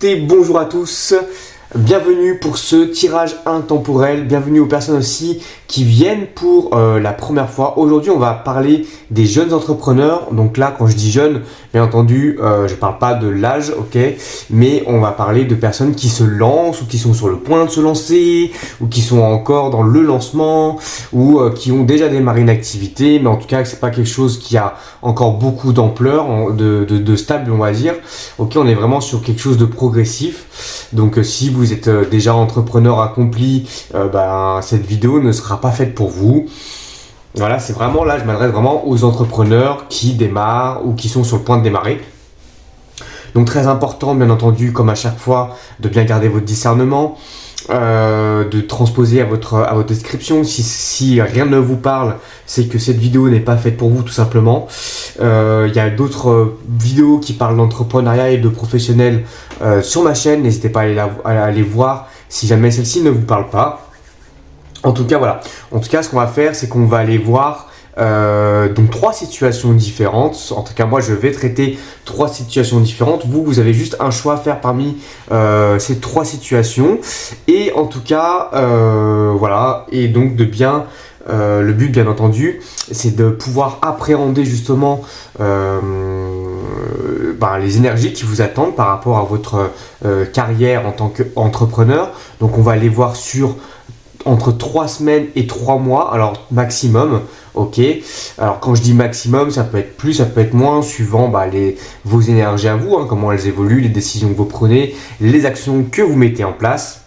écoutez, bonjour à tous, bienvenue pour ce tirage intemporel, bienvenue aux personnes aussi qui viennent pour la première fois. Aujourd'hui on va parler des jeunes entrepreneurs, donc là quand je dis jeunes, bien entendu je parle pas de l'âge, ok, mais on va parler de personnes qui se lancent ou qui sont sur le point de se lancer ou qui sont encore dans le lancement ou qui ont déjà démarré une activité, mais en tout cas c'est pas quelque chose qui a encore beaucoup d'ampleur, de stable on va dire. Ok, on est vraiment sur quelque chose de progressif. Donc si vous êtes déjà entrepreneur accompli, cette vidéo ne sera pas faite pour vous. Voilà, c'est vraiment là, je m'adresse vraiment aux entrepreneurs qui démarrent ou qui sont sur le point de démarrer. Donc très important, bien entendu, comme à chaque fois, de bien garder votre discernement, de transposer à votre description. Si rien ne vous parle, c'est que cette vidéo n'est pas faite pour vous, tout simplement. Il y a d'autres vidéos qui parlent d'entrepreneuriat et de professionnels sur ma chaîne. N'hésitez pas à aller voir si jamais celle-ci ne vous parle pas. En tout cas, voilà. En tout cas, ce qu'on va faire, c'est qu'on va aller voir donc 3 situations différentes. En tout cas, moi, je vais traiter 3 situations différentes. Vous avez juste un choix à faire parmi ces 3 situations. Et en tout cas, voilà. Et donc, le but, bien entendu, c'est de pouvoir appréhender justement les énergies qui vous attendent par rapport à votre carrière en tant qu'entrepreneur. Donc, on va aller voir sur entre 3 semaines et 3 mois, alors maximum, ok. Alors quand je dis maximum, ça peut être plus, ça peut être moins, suivant vos énergies à vous, comment elles évoluent, les décisions que vous prenez, les actions que vous mettez en place.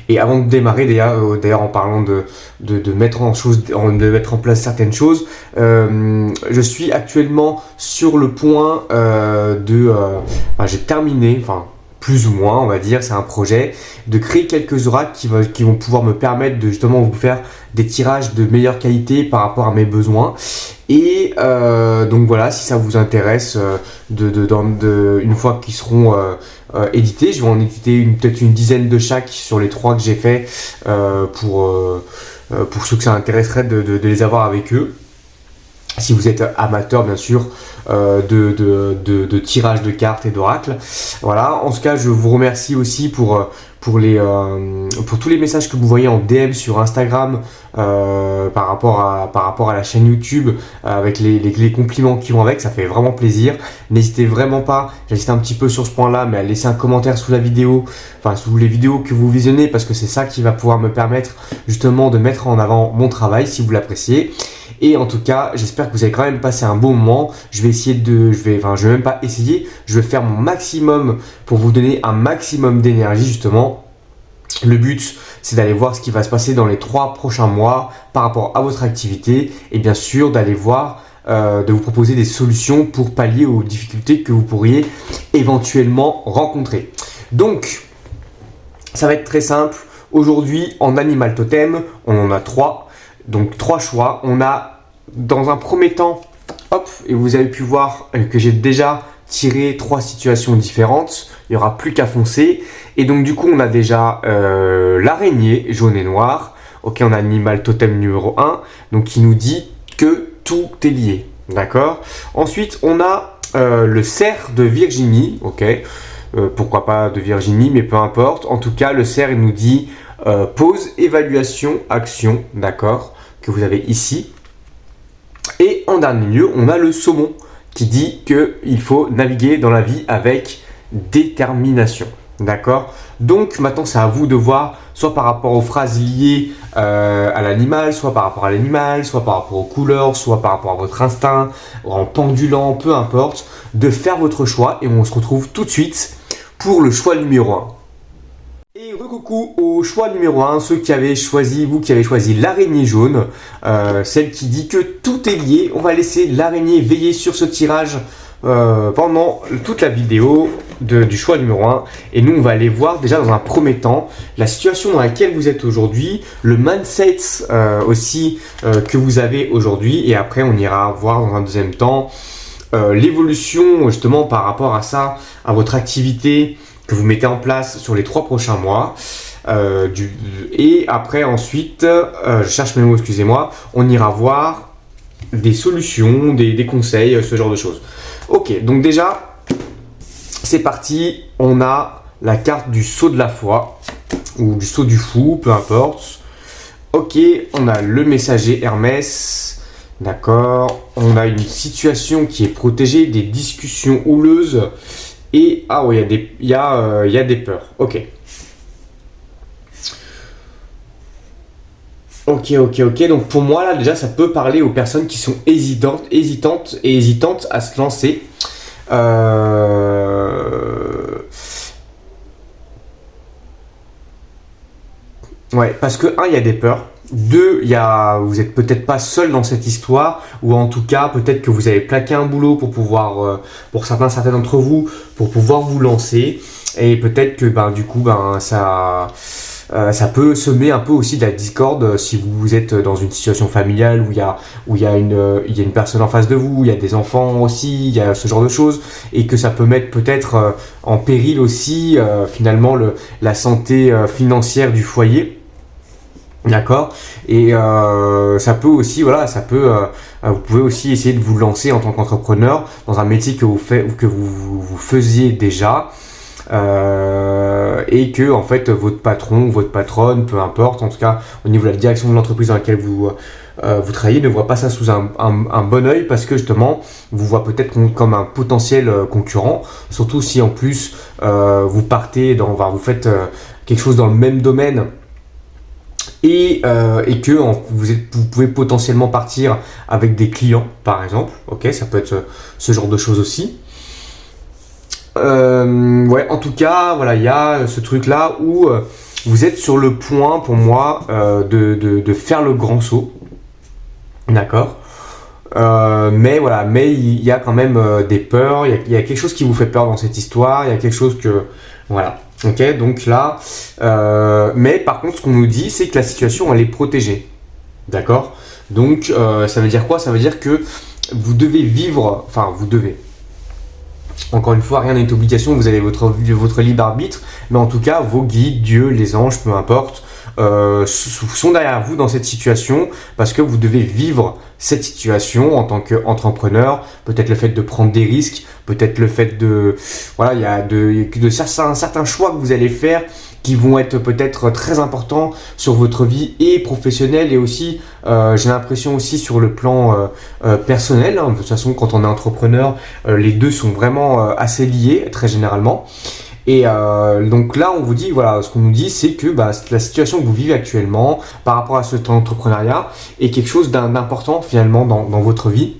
Et avant de démarrer, d'ailleurs en parlant de mettre en place certaines choses, je suis actuellement sur le point j'ai terminé, plus ou moins, on va dire, c'est un projet de créer quelques oracles qui vont pouvoir me permettre de justement vous faire des tirages de meilleure qualité par rapport à mes besoins. Et donc voilà, si ça vous intéresse, une fois qu'ils seront édités, je vais en éditer peut-être une dizaine de chaque sur les 3 que j'ai fait pour ceux que ça intéresserait de les avoir avec eux. Si vous êtes amateur, bien sûr, de tirage de cartes et d'oracles. Voilà. En tout cas, je vous remercie aussi pour tous les messages que vous voyez en DM sur Instagram par rapport à la chaîne YouTube, avec les compliments qui vont avec. Ça fait vraiment plaisir. N'hésitez vraiment pas, j'insiste un petit peu sur ce point-là, mais à laisser un commentaire sous la vidéo, sous les vidéos que vous visionnez, parce que c'est ça qui va pouvoir me permettre justement de mettre en avant mon travail si vous l'appréciez. Et en tout cas, j'espère que vous avez quand même passé un bon moment. Je vais même pas essayer, je vais faire mon maximum pour vous donner un maximum d'énergie justement. Le but, c'est d'aller voir ce qui va se passer dans les 3 prochains mois par rapport à votre activité et bien sûr d'aller voir, de vous proposer des solutions pour pallier aux difficultés que vous pourriez éventuellement rencontrer. Donc, ça va être très simple. Aujourd'hui, en animal totem, on en a 3. Donc 3 choix. On a dans un premier temps, et vous avez pu voir que j'ai déjà tiré 3 situations différentes. Il n'y aura plus qu'à foncer. Et donc du coup, on a déjà l'araignée jaune et noire. Ok, on a animal totem numéro 1, donc qui nous dit que tout est lié. D'accord. Ensuite, on a le cerf de Virginie. Ok. Pourquoi pas de Virginie, mais peu importe. En tout cas, le cerf, il nous dit pause, évaluation, action, d'accord, que vous avez ici. Et en dernier lieu, on a le saumon qui dit qu'il faut naviguer dans la vie avec détermination, d'accord. Donc maintenant, c'est à vous de voir, soit par rapport aux phrases liées à l'animal, soit par rapport à l'animal, soit par rapport aux couleurs, soit par rapport à votre instinct, en pendulant, peu importe, de faire votre choix. Et on se retrouve tout de suite pour le choix numéro 1. Et recoucou au choix numéro 1, vous qui avez choisi l'araignée jaune, celle qui dit que tout est lié. On va laisser l'araignée veiller sur ce tirage pendant toute la vidéo du choix numéro 1. Et nous, on va aller voir déjà dans un premier temps la situation dans laquelle vous êtes aujourd'hui, le mindset aussi que vous avez aujourd'hui. Et après, on ira voir dans un deuxième temps l'évolution justement par rapport à ça, à votre activité que vous mettez en place sur les 3 prochains mois. Et après ensuite, je cherche mes mots, excusez-moi, on ira voir des solutions, des conseils, ce genre de choses. Ok, donc déjà, c'est parti, on a la carte du sceau de la foi, ou du sceau du fou, peu importe. Ok, on a le messager Hermès, d'accord. On a une situation qui est protégée, des discussions houleuses, et ah oui, il y a des peurs, ok. Ok, donc pour moi là déjà ça peut parler aux personnes qui sont hésitantes à se lancer. Ouais, parce que un, il y a des peurs. Deux, vous êtes peut-être pas seul dans cette histoire, ou en tout cas, peut-être que vous avez plaqué un boulot pour pouvoir, pour certains d'entre vous, pour pouvoir vous lancer. Et peut-être que, du coup, ça peut semer un peu aussi de la discorde si vous êtes dans une situation familiale où il y a une personne en face de vous, il y a des enfants aussi, il y a ce genre de choses, et que ça peut mettre peut-être en péril aussi, finalement, la santé financière du foyer. D'accord. Et ça peut aussi, voilà, vous pouvez aussi essayer de vous lancer en tant qu'entrepreneur dans un métier que vous faisiez déjà, et que en fait votre patron ou votre patronne, peu importe, en tout cas au niveau de la direction de l'entreprise dans laquelle vous travaillez, ne voit pas ça sous un bon œil, parce que justement vous voit peut-être comme un potentiel concurrent, surtout si en plus vous vous faites quelque chose dans le même domaine, et que vous pouvez potentiellement partir avec des clients, par exemple. Ok, ça peut être ce genre de choses aussi. Ouais, en tout cas, voilà, il y a ce truc-là où vous êtes sur le point, pour moi, de faire le grand saut. D'accord. Mais voilà, mais il y a quand même des peurs, il y a quelque chose qui vous fait peur dans cette histoire, il y a quelque chose que... Voilà. Ok, donc là, mais par contre, ce qu'on nous dit, c'est que la situation, elle est protégée. D'accord. Donc, ça veut dire quoi? Ça veut dire que vous devez vivre, enfin, vous devez. Encore une fois, rien n'est obligation, vous avez votre libre arbitre, mais en tout cas, vos guides, Dieu, les anges, peu importe, sont derrière vous dans cette situation, parce que vous devez vivre cette situation en tant qu'entrepreneur. Peut-être le fait de prendre des risques, peut-être le fait de... Voilà, il y a certains choix que vous allez faire qui vont être peut-être très importants sur votre vie et professionnelle, et aussi, j'ai l'impression aussi sur le plan personnel. Hein. De toute façon, quand on est entrepreneur, les deux sont vraiment assez liés, très généralement. Et donc là, on vous dit, voilà, ce qu'on nous dit, c'est que la situation que vous vivez actuellement par rapport à cet entrepreneuriat est quelque chose d'important finalement dans votre vie,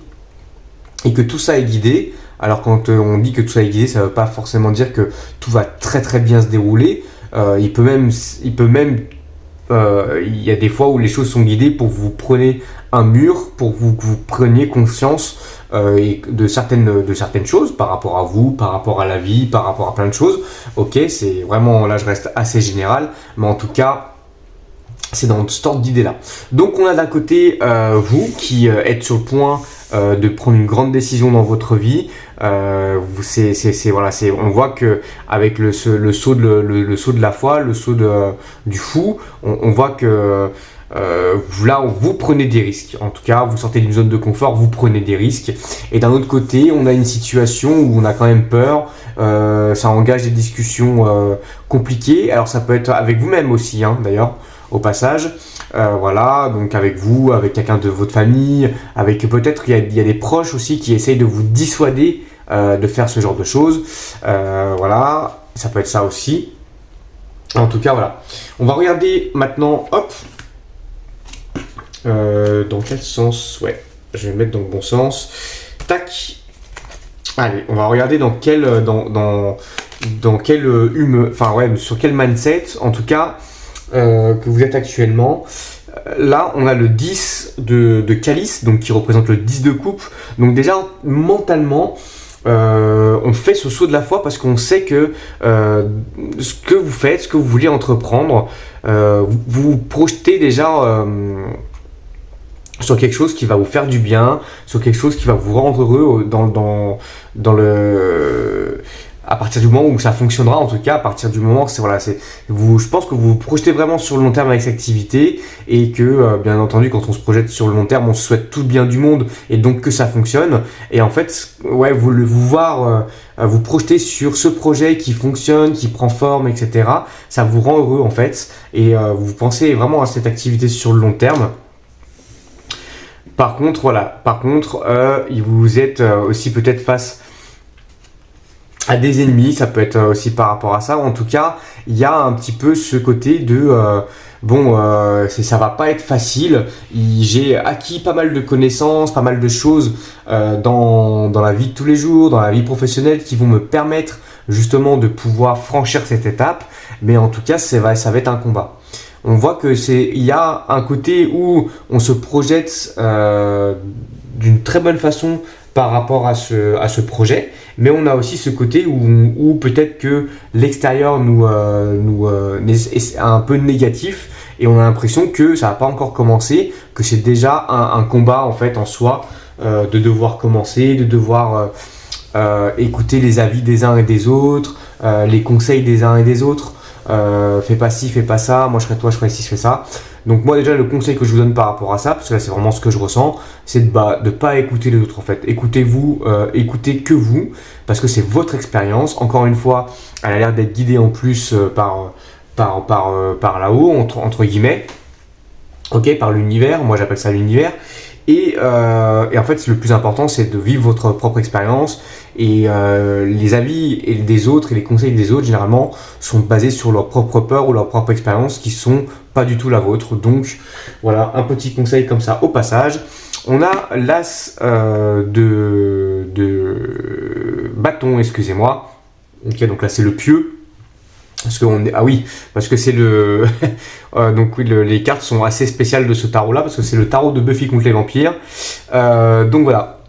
et que tout ça est guidé. Alors quand on dit que tout ça est guidé, ça ne veut pas forcément dire que tout va très très bien se dérouler. Il y a des fois où les choses sont guidées pour que vous preniez un mur, pour que vous preniez conscience de certaines choses par rapport à vous, par rapport à la vie, par rapport à plein de choses. Ok, c'est vraiment, là je reste assez général, mais en tout cas, c'est dans ce ordre d'idée-là. Donc on a d'un côté vous qui êtes sur le point de prendre une grande décision dans votre vie. On voit que avec le saut de la foi, le saut du fou, on voit que là vous prenez des risques. En tout cas, vous sortez d'une zone de confort, vous prenez des risques. Et d'un autre côté, on a une situation où on a quand même peur. Ça engage des discussions compliquées. Alors ça peut être avec vous-même aussi, hein, d'ailleurs, au passage. Voilà, donc avec vous, avec quelqu'un de votre famille, avec peut-être il y a des proches aussi qui essayent de vous dissuader de faire ce genre de choses. Voilà, ça peut être ça aussi. En tout cas, voilà. On va regarder maintenant, hop, dans quel sens? Ouais, je vais me mettre dans le bon sens. Tac. Allez, on va regarder dans quel sur quel mindset, en tout cas, que vous êtes actuellement. Là, on a le 10 de calice, donc qui représente le 10 de coupe. Donc déjà, mentalement, on fait ce saut de la foi parce qu'on sait que ce que vous faites, ce que vous voulez entreprendre, vous vous projetez déjà sur quelque chose qui va vous faire du bien, sur quelque chose qui va vous rendre heureux à partir du moment où ça fonctionnera, en tout cas, à partir du moment, je pense que vous vous projetez vraiment sur le long terme avec cette activité et que, bien entendu, quand on se projette sur le long terme, on se souhaite tout le bien du monde et donc que ça fonctionne. Et en fait, ouais, vous projeter sur ce projet qui fonctionne, qui prend forme, etc. Ça vous rend heureux en fait et vous pensez vraiment à cette activité sur le long terme. Par contre, vous êtes aussi peut-être face à des ennemis, ça peut être aussi par rapport à ça. En tout cas, il y a un petit peu ce côté de ça va pas être facile. J'ai acquis pas mal de connaissances, pas mal de choses dans la vie de tous les jours, dans la vie professionnelle qui vont me permettre justement de pouvoir franchir cette étape. Mais en tout cas, ça va être un combat. On voit que il y a un côté où on se projette d'une très bonne façon par rapport à ce projet, mais on a aussi ce côté où peut-être que l'extérieur est un peu négatif et on a l'impression que ça n'a pas encore commencé, que c'est déjà un combat en fait en soi de devoir commencer, de devoir écouter les avis des uns et des autres, les conseils des uns et des autres. Fais pas ci, fais pas ça, moi je serais toi, je ferais ci, je fais ça. Donc moi déjà le conseil que je vous donne par rapport à ça, parce que là c'est vraiment ce que je ressens, c'est de pas écouter les autres en fait. Écoutez-vous, écoutez que vous, parce que c'est votre expérience. Encore une fois, elle a l'air d'être guidée en plus par là-haut, entre guillemets, ok, par l'univers, moi j'appelle ça l'univers. Et en fait, le plus important, c'est de vivre votre propre expérience. Et les avis des autres et les conseils des autres, généralement, sont basés sur leur propre peur ou leur propre expérience qui sont pas du tout la vôtre. Donc, voilà, un petit conseil comme ça au passage. On a l'as de bâton, excusez-moi. Ok, donc là, c'est le pieu. Parce que c'est le donc oui, les cartes sont assez spéciales de ce tarot là parce que c'est le tarot de Buffy contre les vampires. Donc voilà,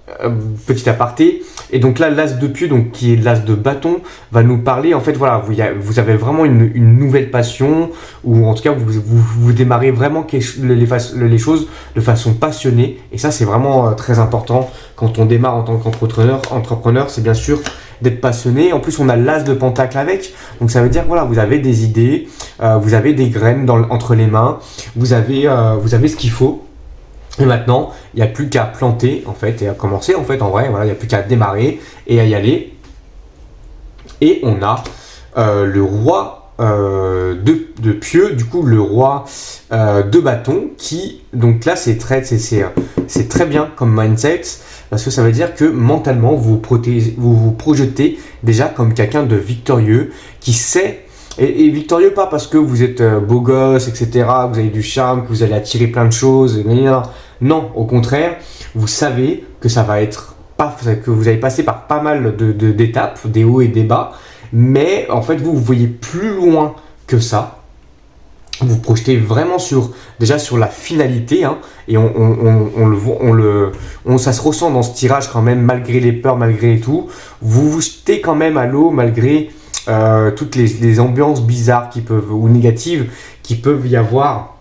petit aparté. Et donc là, l'as de pieu, donc qui est l'as de bâton, va nous parler en fait. Voilà, vous avez vraiment une nouvelle passion ou en tout cas vous démarrez vraiment les choses de façon passionnée. Et ça, c'est vraiment très important quand on démarre en tant qu'entrepreneur. C'est bien sûr d'être passionné. En plus, on a l'as de pentacle avec. Donc, ça veut dire, voilà, vous avez des idées, vous avez des graines entre les mains, vous avez ce qu'il faut. Et maintenant, il n'y a plus qu'à planter, en fait, et à commencer, en fait, en vrai. Voilà, il n'y a plus qu'à démarrer et à y aller. Et on a le roi de pieux, du coup, le roi de bâton qui, donc là, c'est très bien comme mindset. Parce que ça veut dire que mentalement, vous vous projetez déjà comme quelqu'un de victorieux, qui sait, et victorieux pas parce que vous êtes beau gosse, etc., vous avez du charme, que vous allez attirer plein de choses, non, au contraire, vous savez que que vous allez passer par pas mal d'étapes, des hauts et des bas, mais en fait, vous voyez plus loin que ça. Vous projetez vraiment déjà sur la finalité, hein, et ça se ressent dans ce tirage quand même, malgré les peurs, malgré tout. Vous vous jetez quand même à l'eau malgré toutes les ambiances bizarres ou négatives qui peuvent y avoir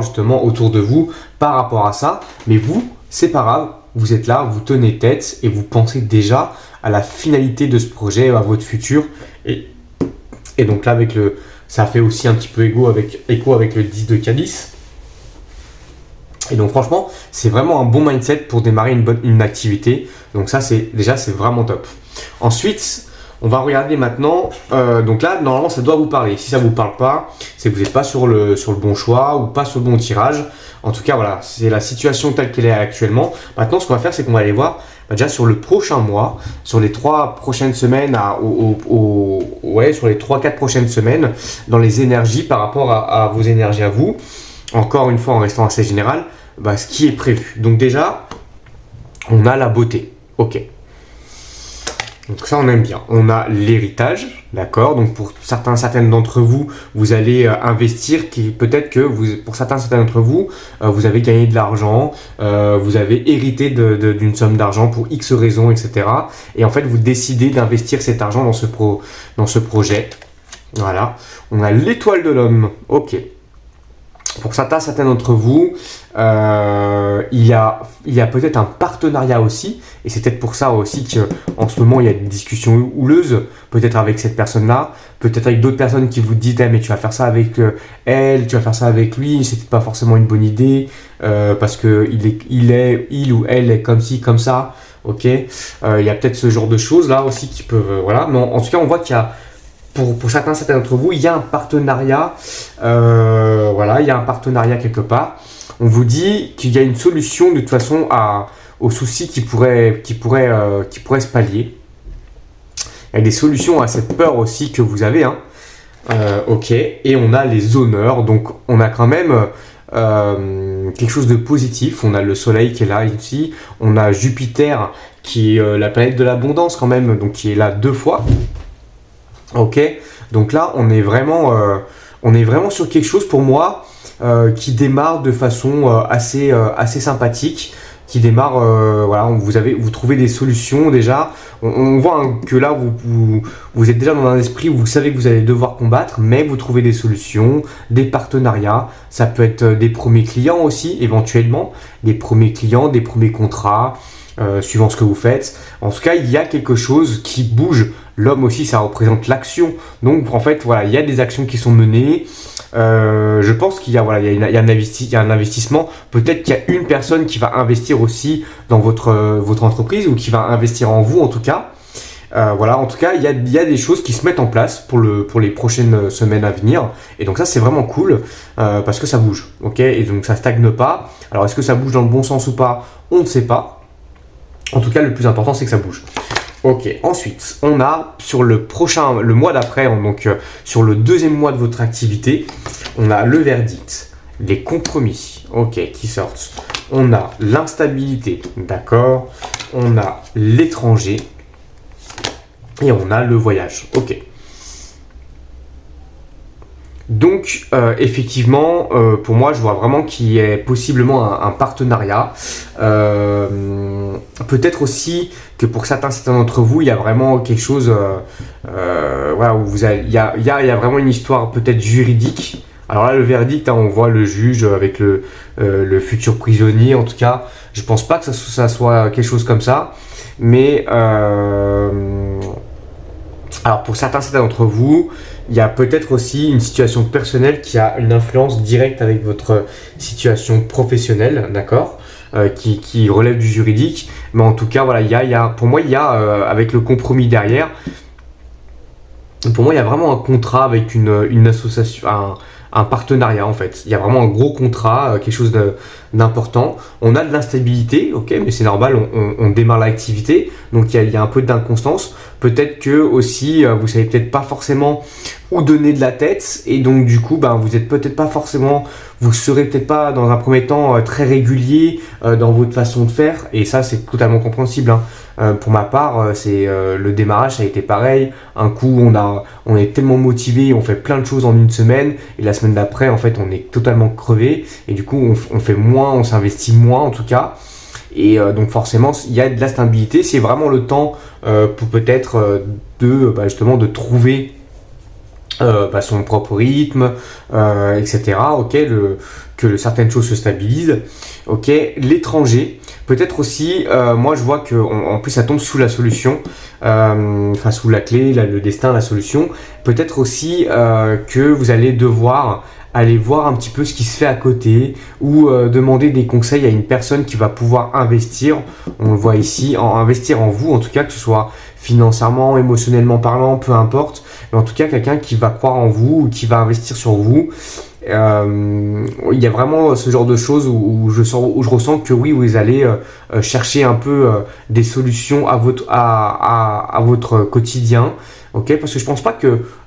justement autour de vous par rapport à ça. Mais vous, c'est pas grave, vous êtes là, vous tenez tête et vous pensez déjà à la finalité de ce projet, à votre futur. Et donc là, ça fait aussi un petit peu écho avec le 10 de calice. Et donc franchement, c'est vraiment un bon mindset pour démarrer une activité. Donc ça, c'est vraiment top. Ensuite, on va regarder maintenant. Donc là, normalement, ça doit vous parler. Si ça ne vous parle pas, c'est que vous n'êtes pas sur le bon choix ou pas sur le bon tirage. En tout cas, voilà, c'est la situation telle qu'elle est actuellement. Maintenant, ce qu'on va faire, c'est qu'on va aller voir déjà sur le prochain mois, sur les 3 prochaines semaines, sur les 3-4 prochaines semaines, dans les énergies par rapport à vos énergies à vous. Encore une fois, en restant assez général, ce qui est prévu. Donc déjà, on a la beauté. Ok. Donc ça, on aime bien. On a l'héritage, d'accord. Donc pour certaines d'entre vous, vous allez investir, peut-être que pour certains d'entre vous, vous avez gagné de l'argent, vous avez hérité d'une somme d'argent pour X raisons, etc. Et en fait, vous décidez d'investir cet argent dans ce projet. Voilà. On a l'étoile de l'homme. Ok. Pour certains d'entre vous, il y a peut-être un partenariat aussi, et c'est peut-être pour ça aussi qu'en ce moment il y a des discussions houleuses, peut-être avec cette personne-là, peut-être avec d'autres personnes qui vous disent mais tu vas faire ça avec elle, tu vas faire ça avec lui, c'était pas forcément une bonne idée, parce que il ou elle est comme ci, comme ça, ok. Il y a peut-être ce genre de choses là aussi qui peuvent, voilà, mais en tout cas on voit qu'il y a pour certains d'entre vous, il y a un partenariat, voilà, il y a un partenariat quelque part. On vous dit qu'il y a une solution de toute façon aux soucis qui pourraient se pallier. Il y a des solutions à cette peur aussi que vous avez, hein. Ok, et on a les honneurs, donc on a quand même quelque chose de positif. On a le soleil qui est là ici, on a Jupiter qui est la planète de l'abondance quand même, donc qui est là 2 fois. Ok, donc là on est vraiment sur quelque chose pour moi qui démarre de façon assez sympathique, qui démarre, voilà, vous trouvez des solutions déjà. On voit hein, que là vous êtes déjà dans un esprit où vous savez que vous allez devoir combattre, mais vous trouvez des solutions, des partenariats. Ça peut être des premiers clients aussi, éventuellement, des premiers clients, des premiers contrats. Suivant ce que vous faites. En tout cas, il y a quelque chose qui bouge. L'homme aussi, ça représente l'action. Donc, en fait, voilà, il y a des actions qui sont menées. Je pense qu'il y a, voilà, il y a un investissement. Peut-être qu'il y a une personne qui va investir aussi dans votre entreprise ou qui va investir en vous, en tout cas. Voilà, en tout cas, il y a des choses qui se mettent en place pour les prochaines semaines à venir. Et donc ça, c'est vraiment cool parce que ça bouge. Ok, et donc ça stagne pas. Alors, est-ce que ça bouge dans le bon sens ou pas? On ne sait pas. En tout cas, le plus important, c'est que ça bouge. Ok, ensuite, on a sur le mois d'après, donc sur le 2e mois de votre activité, on a le verdict, les compromis, ok, qui sortent. On a l'instabilité, d'accord. On a l'étranger et on a le voyage, ok. Donc, effectivement, pour moi, je vois vraiment qu'il y ait possiblement un partenariat. Peut-être aussi que pour certains d'entre vous, il y a vraiment quelque chose, voilà, où il y a vraiment une histoire peut-être juridique. Alors là, le verdict, hein, on voit le juge avec le futur prisonnier. En tout cas, je pense pas que ça soit quelque chose comme ça. Mais alors pour certains d'entre vous, il y a peut-être aussi une situation personnelle qui a une influence directe avec votre situation professionnelle, d'accord, qui relève du juridique. Mais en tout cas, voilà, pour moi, il y a avec le compromis derrière, pour moi, il y a vraiment un contrat avec une association, un partenariat en fait. Il y a vraiment un gros contrat, quelque chose d'important. On a de l'instabilité, ok, mais c'est normal, on démarre l'activité, donc il y a un peu d'inconstance. Peut-être que aussi, vous savez peut-être pas forcément où donner de la tête, et donc du coup, vous êtes peut-être pas forcément, vous serez peut-être pas dans un premier temps très régulier dans votre façon de faire, et ça c'est totalement compréhensible, hein. Pour ma part, le démarrage, ça a été pareil. Un coup, on est tellement motivé, on fait plein de choses en une semaine, et la semaine d'après, en fait, on est totalement crevé, et du coup, on fait moins, on s'investit moins en tout cas. Et donc forcément, il y a de la stabilité. C'est vraiment le temps pour peut-être justement de trouver son propre rythme, etc. Ok, que certaines choses se stabilisent. Ok, l'étranger, peut-être aussi, moi je vois que en plus ça tombe sous la solution, enfin sous la clé, le destin, la solution. Peut-être aussi que vous allez devoir aller voir un petit peu ce qui se fait à côté ou demander des conseils à une personne qui va pouvoir investir, on le voit ici, investir en vous, en tout cas que ce soit financièrement, émotionnellement parlant, peu importe, mais en tout cas quelqu'un qui va croire en vous ou qui va investir sur vous. Il y a vraiment ce genre de choses où je ressens que oui, vous allez chercher un peu des solutions à votre quotidien. Ok, parce que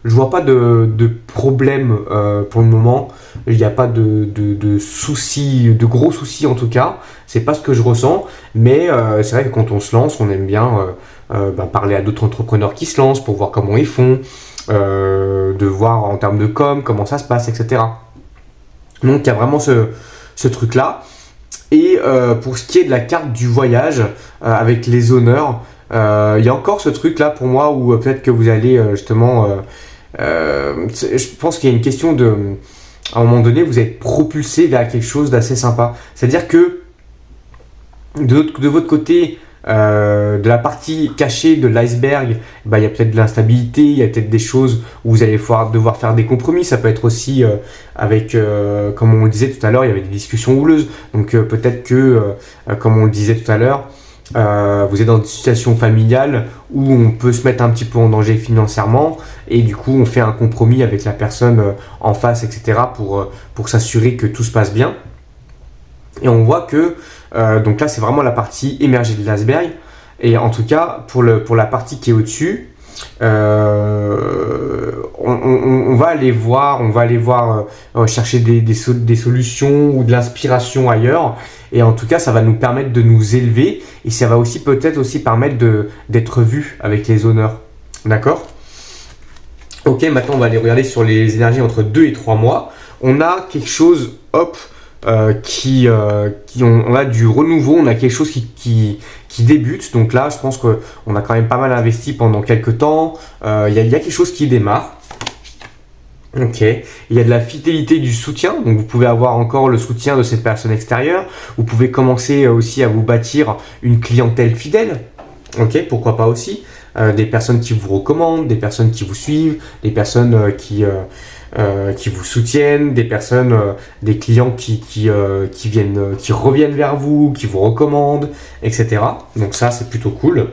je vois pas de problème pour le moment. Il n'y a pas de soucis, de gros soucis en tout cas. C'est pas ce que je ressens. Mais c'est vrai que quand on se lance, on aime bien parler à d'autres entrepreneurs qui se lancent pour voir comment ils font, de voir en termes de com comment ça se passe, etc. Donc il y a vraiment ce truc-là. Et pour ce qui est de la carte du voyage avec les honneurs, il y a encore ce truc-là pour moi où peut-être que vous allez justement... je pense qu'il y a une question à un moment donné, vous êtes propulsé vers quelque chose d'assez sympa. C'est-à-dire que de votre côté, de la partie cachée de l'iceberg, bah, il y a peut-être de l'instabilité, il y a peut-être des choses où vous allez devoir faire des compromis. Ça peut être aussi avec, comme on le disait tout à l'heure, il y avait des discussions houleuses. Donc peut-être que, comme on le disait tout à l'heure, vous êtes dans une situation familiale où on peut se mettre un petit peu en danger financièrement et du coup on fait un compromis avec la personne en face, etc. pour s'assurer que tout se passe bien. Et on voit que, donc là c'est vraiment la partie émergée de l'iceberg. Et en tout cas, pour la partie qui est au-dessus, on va aller voir, chercher des solutions ou de l'inspiration ailleurs. Et en tout cas, ça va nous permettre de nous élever et ça va aussi peut-être aussi permettre d'être vu avec les honneurs. D'accord ? Ok, maintenant on va aller regarder sur les énergies entre 2 et 3 mois. On a quelque chose, hop, on a du renouveau, on a quelque chose qui débute. Donc là, je pense qu'on a quand même pas mal investi pendant quelques temps. Il y a quelque chose qui démarre. Ok, il y a de la fidélité, du soutien, donc vous pouvez avoir encore le soutien de cette personne extérieure. Vous pouvez commencer aussi à vous bâtir une clientèle fidèle. Ok, pourquoi pas aussi. Des personnes qui vous recommandent, des personnes qui vous suivent, des personnes qui vous soutiennent, des personnes, des clients qui reviennent vers vous, qui vous recommandent, etc. Donc ça, c'est plutôt cool.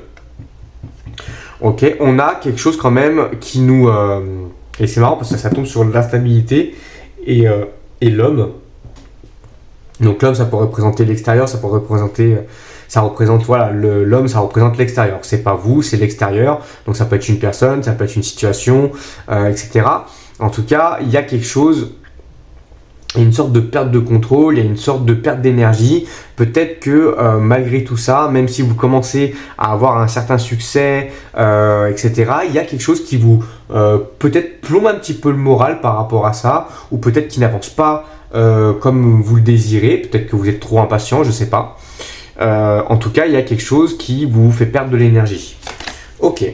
Ok, on a quelque chose quand même qui nous... et c'est marrant parce que ça tombe sur l'instabilité et l'homme. Donc l'homme, ça peut représenter l'extérieur, ça représente voilà, l'homme, ça représente l'extérieur. C'est pas vous, c'est l'extérieur. Donc ça peut être une personne, ça peut être une situation, etc. En tout cas, il y a quelque chose, il y a une sorte de perte de contrôle, il y a une sorte de perte d'énergie. Peut-être que malgré tout ça, même si vous commencez à avoir un certain succès, etc., il y a quelque chose qui vous peut-être plombe un petit peu le moral par rapport à ça, ou peut-être qui n'avance pas comme vous le désirez, peut-être que vous êtes trop impatient, je ne sais pas. En tout cas, il y a quelque chose qui vous fait perdre de l'énergie. Ok.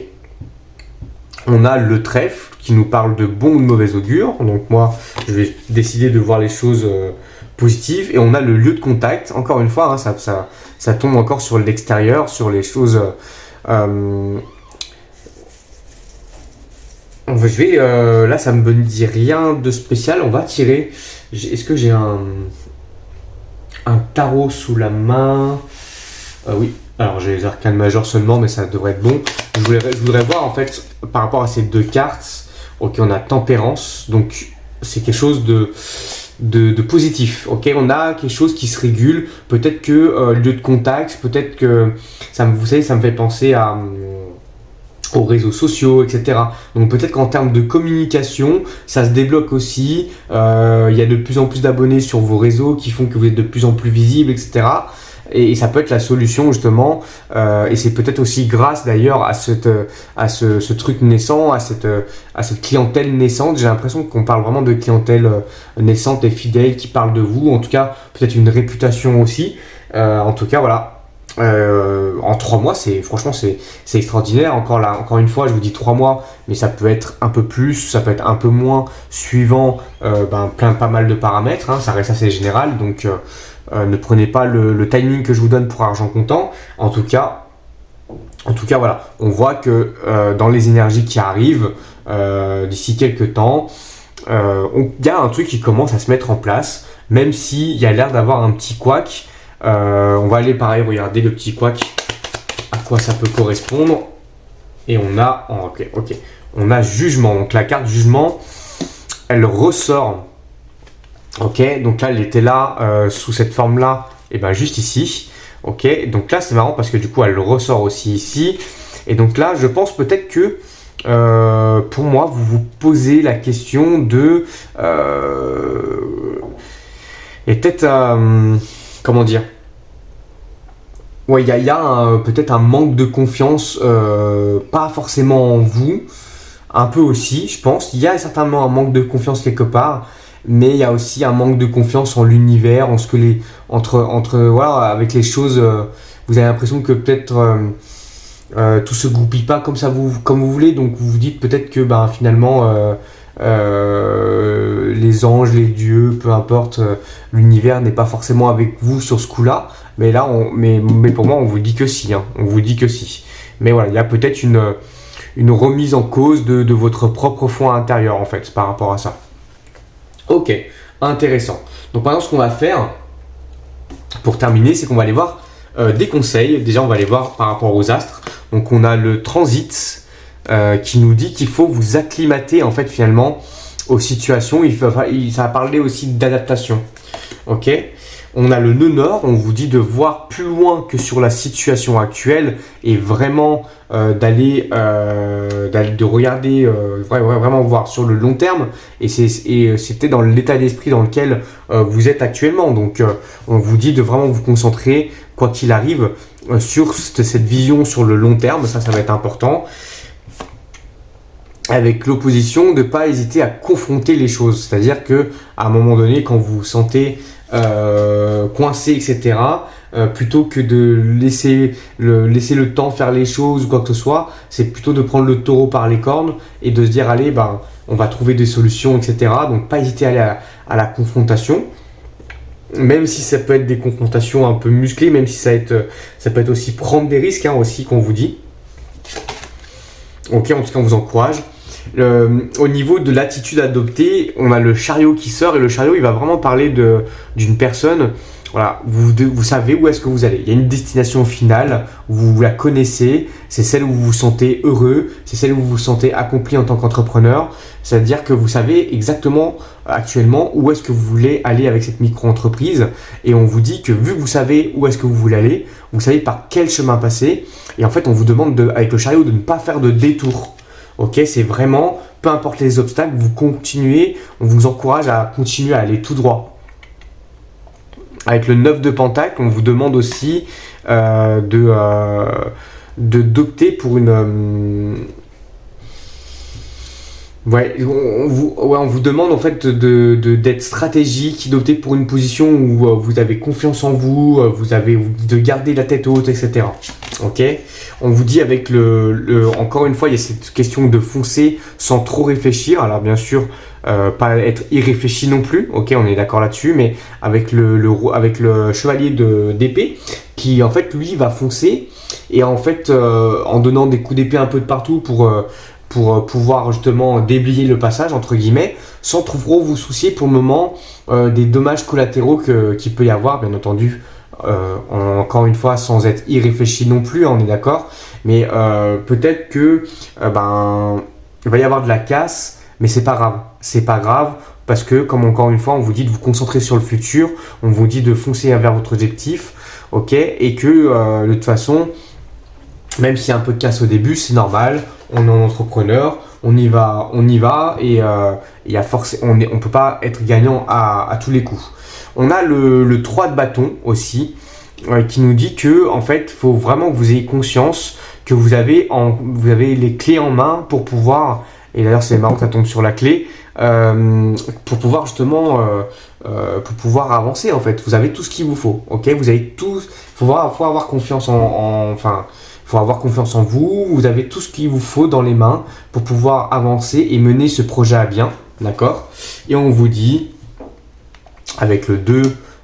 On a le trèfle qui nous parle de bon ou de mauvais augure. Donc moi, je vais décider de voir les choses positives. Et on a le lieu de contact. Encore une fois, hein, ça tombe encore sur l'extérieur, sur les choses... là, ça ne me dit rien de spécial. On va tirer... Est-ce que j'ai un tarot sous la main? Oui. Alors j'ai les arcanes majeures seulement, mais ça devrait être bon. Je voudrais voir en fait par rapport à ces deux cartes. Ok, on a tempérance, donc c'est quelque chose de positif. Ok, on a quelque chose qui se régule. Peut-être que lieu de contact, peut-être que vous savez, ça me fait penser aux réseaux sociaux, etc. Donc peut-être qu'en termes de communication, ça se débloque aussi. Il y a de plus en plus d'abonnés sur vos réseaux qui font que vous êtes de plus en plus visible, etc. Et ça peut être la solution justement, et c'est peut-être aussi grâce d'ailleurs à ce truc naissant, à cette clientèle naissante. J'ai l'impression qu'on parle vraiment de clientèle naissante et fidèle qui parle de vous, en tout cas peut-être une réputation aussi. En tout cas voilà, en 3 mois franchement c'est extraordinaire. Encore une fois je vous dis 3 mois, mais ça peut être un peu plus, ça peut être un peu moins suivant pas mal de paramètres, hein, ça reste assez général, donc ne prenez pas le timing que je vous donne pour argent comptant. En tout cas voilà, on voit que dans les énergies qui arrivent d'ici quelques temps, il y a un truc qui commence à se mettre en place, même s'il y a l'air d'avoir un petit couac. On va aller pareil regarder le petit couac, à quoi ça peut correspondre. Et on a on a jugement. Donc la carte jugement, elle ressort. Ok, donc là elle était là sous cette forme là, et ben juste ici. Ok, donc là c'est marrant parce que du coup elle ressort aussi ici. Et donc là je pense peut-être que pour moi vous vous posez la question de et peut-être comment dire, ouais, il y a peut-être un manque de confiance, pas forcément en vous, un peu aussi je pense. Il y a certainement un manque de confiance quelque part, mais il y a aussi un manque de confiance en l'univers, en ce que voilà, avec les choses, vous avez l'impression que peut-être tout se goupille pas comme vous voulez, donc vous vous dites peut-être que finalement les anges, les dieux, peu importe, l'univers n'est pas forcément avec vous sur ce coup-là. Mais là, mais pour moi, on vous dit que si. Hein, on vous dit que si. Mais voilà, il y a peut-être une remise en cause de votre propre foi intérieur, en fait, par rapport à ça. Ok, intéressant. Donc maintenant, ce qu'on va faire, pour terminer, c'est qu'on va aller voir des conseils. Déjà, on va aller voir par rapport aux astres. Donc on a le transit qui nous dit qu'il faut vous acclimater, en fait, finalement, aux situations. Ça va parler aussi d'adaptation. Ok. On a le nœud nord, on vous dit de voir plus loin que sur la situation actuelle et vraiment de regarder, vraiment voir sur le long terme. Et c'était dans l'état d'esprit dans lequel vous êtes actuellement. Donc on vous dit de vraiment vous concentrer, quoi qu'il arrive, sur cette vision sur le long terme. Ça va être important. Avec l'opposition, de ne pas hésiter à confronter les choses. C'est-à-dire qu'à un moment donné, quand vous vous sentez coincé, etc., plutôt que de laisser le temps faire les choses ou quoi que ce soit, c'est plutôt de prendre le taureau par les cornes et de se dire allez, on va trouver des solutions, etc. Donc pas hésiter à aller à la confrontation, même si ça peut être des confrontations un peu musclées, même si ça peut être aussi prendre des risques, hein, aussi qu'on vous dit. Ok, en tout cas on vous encourage. Au niveau de l'attitude adoptée, on a le chariot qui sort et le chariot il va vraiment parler d'une personne. Voilà, vous savez où est-ce que vous allez. Il y a une destination finale, vous la connaissez, c'est celle où vous vous sentez heureux, c'est celle où vous vous sentez accompli en tant qu'entrepreneur. C'est-à-dire que vous savez exactement actuellement où est-ce que vous voulez aller avec cette micro-entreprise. Et on vous dit que vu que vous savez où est-ce que vous voulez aller, vous savez par quel chemin passer. Et en fait, on vous demande avec le chariot de ne pas faire de détour. Ok, c'est vraiment, peu importe les obstacles, vous continuez, on vous encourage à continuer à aller tout droit. Avec le 9 de Pentacle, on vous demande aussi d'opter pour une... on vous demande en fait d'être stratégique, d'opter pour une position où vous avez confiance en vous, de garder la tête haute, etc. Ok. On vous dit avec encore une fois, il y a cette question de foncer sans trop réfléchir. Alors bien sûr, pas être irréfléchi non plus. Ok, on est d'accord là-dessus, mais avec le chevalier d'épée qui en fait lui va foncer et en fait en donnant des coups d'épée un peu de partout pour pouvoir justement déblayer le passage entre guillemets, sans trop vous soucier pour le moment des dommages collatéraux qu'il peut y avoir, bien entendu. Encore une fois, sans être irréfléchi non plus, on est d'accord, mais peut-être que il va y avoir de la casse, mais c'est pas grave parce que comme encore une fois on vous dit de vous concentrer sur le futur, on vous dit de foncer vers votre objectif, ok, et que de toute façon, même s'il y a un peu de casse au début, c'est normal, on est entrepreneur, on y va et on ne peut pas être gagnant à tous les coups. On a le 3 de bâton aussi, qui nous dit que en fait, il faut vraiment que vous ayez conscience que vous avez les clés en main pour pouvoir, et d'ailleurs c'est marrant que ça tombe sur la clé, pour pouvoir justement pour pouvoir avancer en fait. Vous avez tout ce qu'il vous faut, ok, vous avez tout, faut avoir confiance faut avoir confiance en vous, vous avez tout ce qu'il vous faut dans les mains pour pouvoir avancer et mener ce projet à bien, d'accord. Et on vous dit avec le 2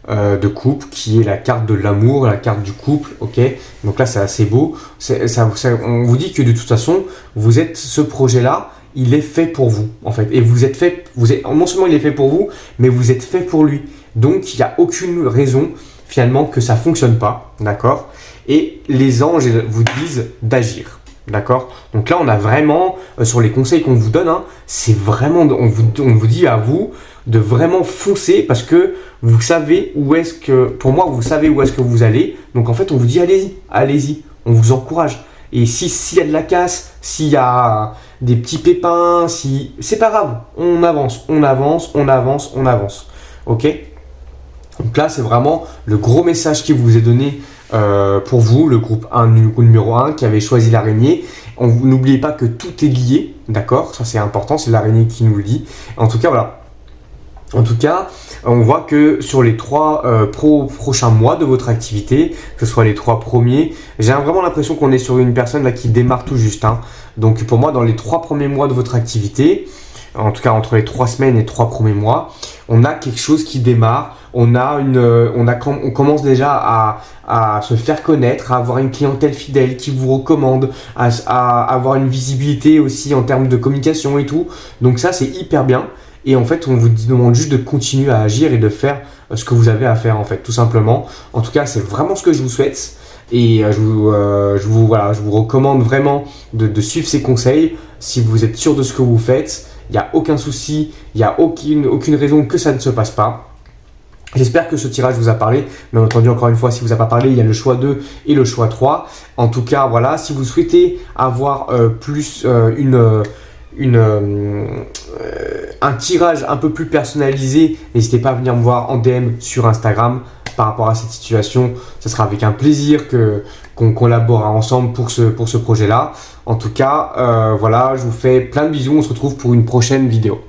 de coupe qui est la carte de l'amour, la carte du couple, ok. Donc là c'est assez beau, on vous dit que de toute façon ce projet-là, il est fait pour vous en fait, et non seulement il est fait pour vous, mais vous êtes fait pour lui. Donc il n'y a aucune raison finalement que ça fonctionne pas, d'accord. Et les anges vous disent d'agir, d'accord. Donc là on a vraiment sur les conseils qu'on vous donne, hein, c'est vraiment, on vous dit à vous de vraiment foncer parce que vous savez pour moi vous savez où est-ce que vous allez. Donc en fait on vous dit allez-y, on vous encourage. Et s'il y a de la casse, s'il y a des petits pépins, c'est pas grave, on avance. Ok. Donc là c'est vraiment le gros message qui vous est donné pour vous, le groupe 1, numéro 1 qui avait choisi l'araignée. N'oubliez pas que tout est lié, d'accord, ça c'est important, c'est l'araignée qui nous le dit. En tout cas voilà. En tout cas, on voit que sur les 3 prochains mois de votre activité, que ce soit les 3 premiers, j'ai vraiment l'impression qu'on est sur une personne là qui démarre tout juste, hein. Donc pour moi, dans les 3 premiers mois de votre activité, en tout cas entre les 3 semaines et les 3 premiers mois, on a quelque chose qui démarre, on commence déjà à se faire connaître, à avoir une clientèle fidèle qui vous recommande, à avoir une visibilité aussi en termes de communication et tout. Donc ça, c'est hyper bien. Et en fait, on vous demande juste de continuer à agir et de faire ce que vous avez à faire, en fait, tout simplement. En tout cas, c'est vraiment ce que je vous souhaite. Et je vous recommande vraiment de suivre ces conseils. Si vous êtes sûr de ce que vous faites, il n'y a aucun souci, il n'y a aucune raison que ça ne se passe pas. J'espère que ce tirage vous a parlé. Bien entendu, encore une fois, si vous a pas parlé, il y a le choix 2 et le choix 3. En tout cas, voilà, si vous souhaitez avoir un tirage un peu plus personnalisé, n'hésitez pas à venir me voir en DM sur Instagram par rapport à cette situation. Ce sera avec un plaisir qu'on collaborera ensemble pour ce projet-là. En tout cas, voilà, je vous fais plein de bisous. On se retrouve pour une prochaine vidéo.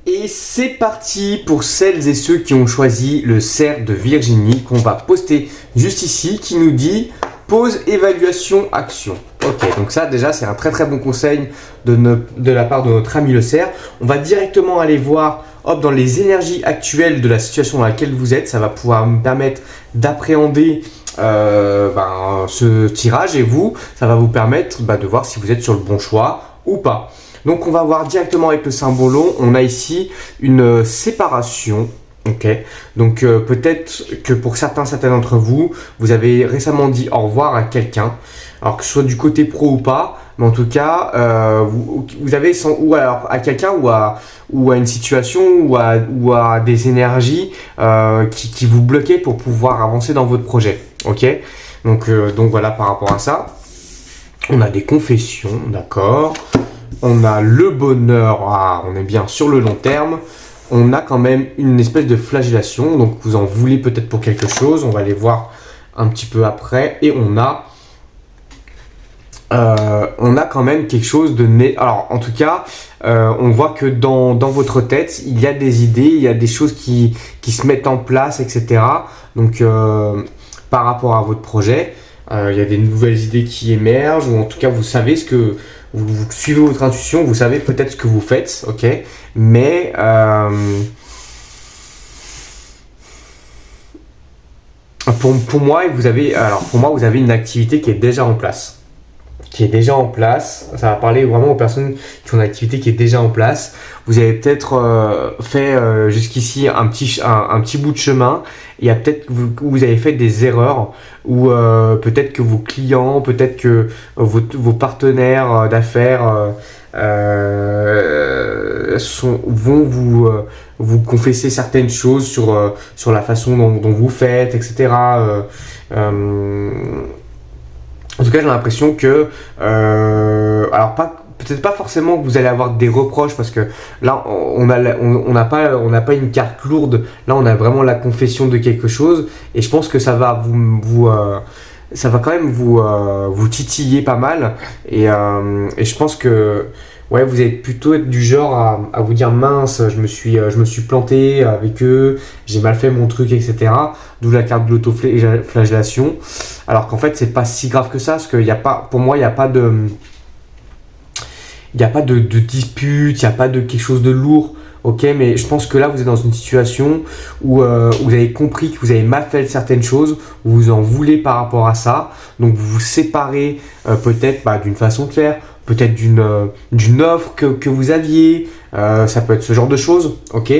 Et c'est parti pour celles et ceux qui ont choisi le cerf de Virginie qu'on va poster juste ici, qui nous dit pause, évaluation, action. Ok, donc ça déjà c'est un très très bon conseil de la part de notre ami le cerf. On va directement aller voir dans les énergies actuelles de la situation dans laquelle vous êtes. Ça va pouvoir me permettre d'appréhender ce tirage, et ça va vous permettre de voir si vous êtes sur le bon choix ou pas. Donc on va voir directement avec le symbolo. On a ici une séparation. Ok, donc peut-être que pour certains d'entre vous, vous avez récemment dit au revoir à quelqu'un, alors que ce soit du côté pro ou pas, mais en tout cas, vous avez ou alors à quelqu'un ou à une situation ou à des énergies qui vous bloquaient pour pouvoir avancer dans votre projet. Ok, donc voilà par rapport à ça. On a des confessions, d'accord. On a le bonheur, on est bien sur le long terme. On a quand même une espèce de flagellation, donc vous en voulez peut-être pour quelque chose. On va les voir un petit peu après. Et on a quand même quelque chose de né. Alors en tout cas, on voit que dans votre tête, il y a des idées, il y a des choses qui se mettent en place, etc. Donc par rapport à votre projet, il y a des nouvelles idées qui émergent, ou en tout cas vous savez ce que vous suivez votre intuition, vous savez peut-être ce que vous faites, ok, mais pour moi vous avez une activité qui est déjà en place. Ça va parler vraiment aux personnes qui ont une activité qui est déjà en place. Vous avez peut-être fait jusqu'ici un petit bout de chemin. Il y a peut-être que vous avez fait des erreurs, ou peut-être que vos clients, peut-être que vos partenaires d'affaires vont vous confesser certaines choses sur la façon dont vous faites, etc. En tout cas, j'ai l'impression que, peut-être pas forcément que vous allez avoir des reproches, parce que là, on n'a pas une carte lourde. Là, on a vraiment la confession de quelque chose, et je pense que ça va ça va quand même vous titiller pas mal, et je pense que ouais, vous allez plutôt être du genre à vous dire mince, je me suis planté avec eux, j'ai mal fait mon truc, etc. D'où la carte de l'autoflagellation. Alors qu'en fait, c'est pas si grave que ça, parce que pour moi, il n'y a pas de dispute, il n'y a pas de quelque chose de lourd. Ok, mais je pense que là, vous êtes dans une situation où vous avez compris que vous avez mal fait certaines choses, où vous en voulez par rapport à ça. Donc, vous vous séparez peut-être d'une façon de faire, peut-être d'une offre que vous aviez. Ça peut être ce genre de choses, ok.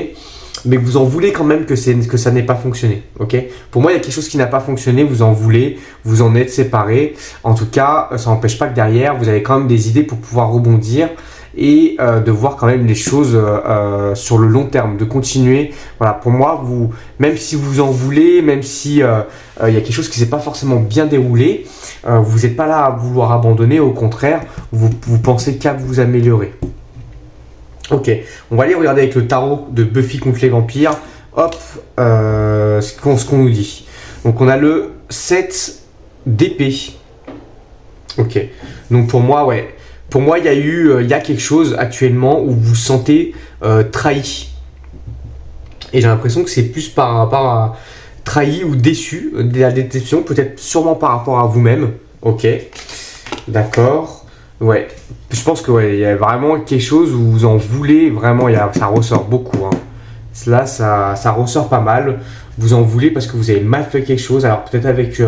Mais vous en voulez quand même que ça n'ait pas fonctionné, ok. Pour moi, il y a quelque chose qui n'a pas fonctionné, vous en voulez, vous en êtes séparés. En tout cas, ça n'empêche pas que derrière, vous avez quand même des idées pour pouvoir rebondir, et de voir quand même les choses sur le long terme, de continuer. Voilà, pour moi, même si vous en voulez, même si il y a quelque chose qui ne s'est pas forcément bien déroulé, vous n'êtes pas là à vouloir abandonner, au contraire, vous pensez qu'à vous améliorer. Ok, on va aller regarder avec le tarot de Buffy contre les vampires. Hop, ce qu'on nous dit. Donc on a le 7 d'épée. Ok, donc pour moi, ouais. Pour moi, il y a quelque chose actuellement où vous vous sentez trahi. Et j'ai l'impression que c'est plus par rapport à trahi ou déçu, de la déception, peut-être sûrement par rapport à vous-même. Ok, d'accord. Ouais, je pense que ouais, il y a vraiment quelque chose où vous en voulez, vraiment, ça ressort beaucoup, hein. Là, ça ressort pas mal. Vous en voulez parce que vous avez mal fait quelque chose. Alors peut-être avec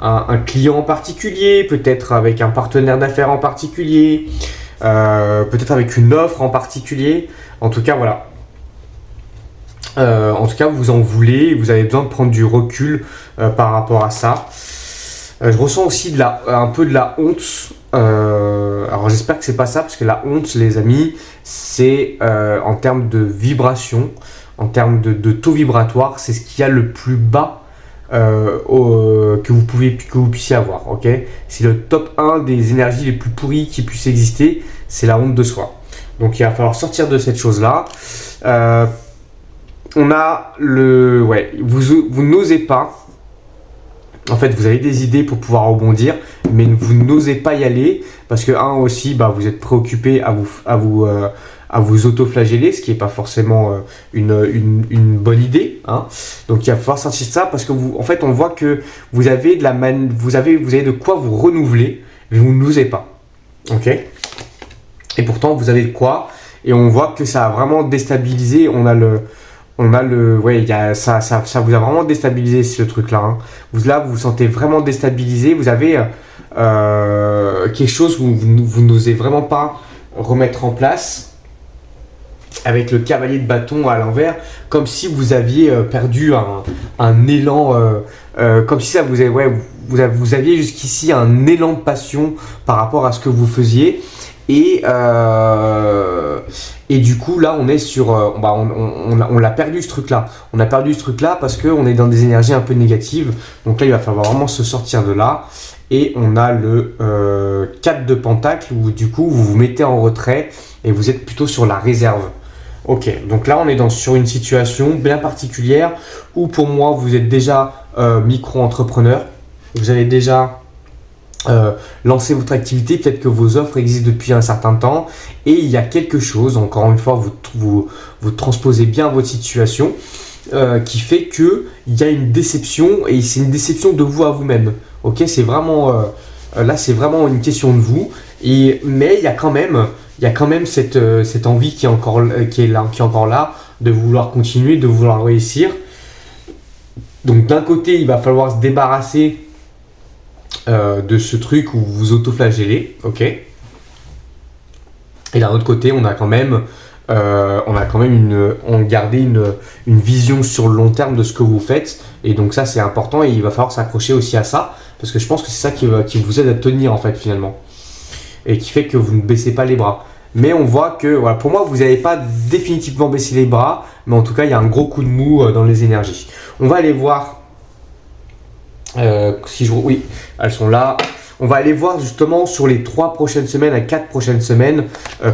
un client en particulier, peut-être avec un partenaire d'affaires en particulier, peut-être avec une offre en particulier. En tout cas, voilà. En tout cas, vous en voulez et vous avez besoin de prendre du recul par rapport à ça. Je ressens aussi un peu de la honte. Alors j'espère que c'est pas ça parce que la honte, les amis, c'est en termes de vibration, en termes de taux vibratoire, c'est ce qu'il y a le plus bas que vous puissiez avoir. Ok, c'est le top 1 des énergies les plus pourries qui puissent exister, c'est la honte de soi. Donc il va falloir sortir de cette chose-là. On a vous n'osez pas. En fait, vous avez des idées pour pouvoir rebondir, mais vous n'osez pas y aller parce que aussi, vous êtes préoccupé à vous auto-flageller, ce qui n'est pas forcément une bonne idée, hein. Donc, il va falloir sortir de ça parce que en fait, on voit que vous avez vous avez de quoi vous renouveler, mais vous n'osez pas. Ok. Et pourtant, vous avez de quoi, et on voit que ça a vraiment déstabilisé. Ça vous a vraiment déstabilisé ce truc-là, hein. Vous vous sentez vraiment déstabilisé. Vous avez quelque chose où vous n'osez vraiment pas remettre en place avec le cavalier de bâton à l'envers, comme si vous aviez perdu un élan, comme si ça vous aviez jusqu'ici un élan de passion par rapport à ce que vous faisiez. Et du coup là on est sur on l'a perdu ce truc là, parce qu'on est dans des énergies un peu négatives. Donc là il va falloir vraiment se sortir de là. Et on a le 4 de pentacle où du coup vous vous mettez en retrait et vous êtes plutôt sur la réserve. Ok, donc là on est sur une situation bien particulière où pour moi vous êtes déjà micro-entrepreneur, vous avez déjà lancé votre activité, peut-être que vos offres existent depuis un certain temps et il y a quelque chose, encore une fois vous transposez bien votre situation qui fait qu'il y a une déception, et c'est une déception de vous à vous-même. Ok, c'est vraiment là c'est vraiment une question de vous, mais il y a quand même cette envie qui est encore là, de vouloir continuer, de vouloir réussir. Donc d'un côté il va falloir se débarrasser de ce truc où vous vous auto-flagellez, ok. Et d'un autre côté, on a quand même gardé une vision sur le long terme de ce que vous faites, et donc ça c'est important, et il va falloir s'accrocher aussi à ça, parce que je pense que c'est ça qui vous aide à tenir en fait finalement, et qui fait que vous ne baissez pas les bras. Mais on voit que voilà, pour moi vous n'avez pas définitivement baissé les bras, mais en tout cas il y a un gros coup de mou dans les énergies. On va aller voir. Oui, elles sont là. On va aller voir justement sur les 3 prochaines semaines à 4 prochaines semaines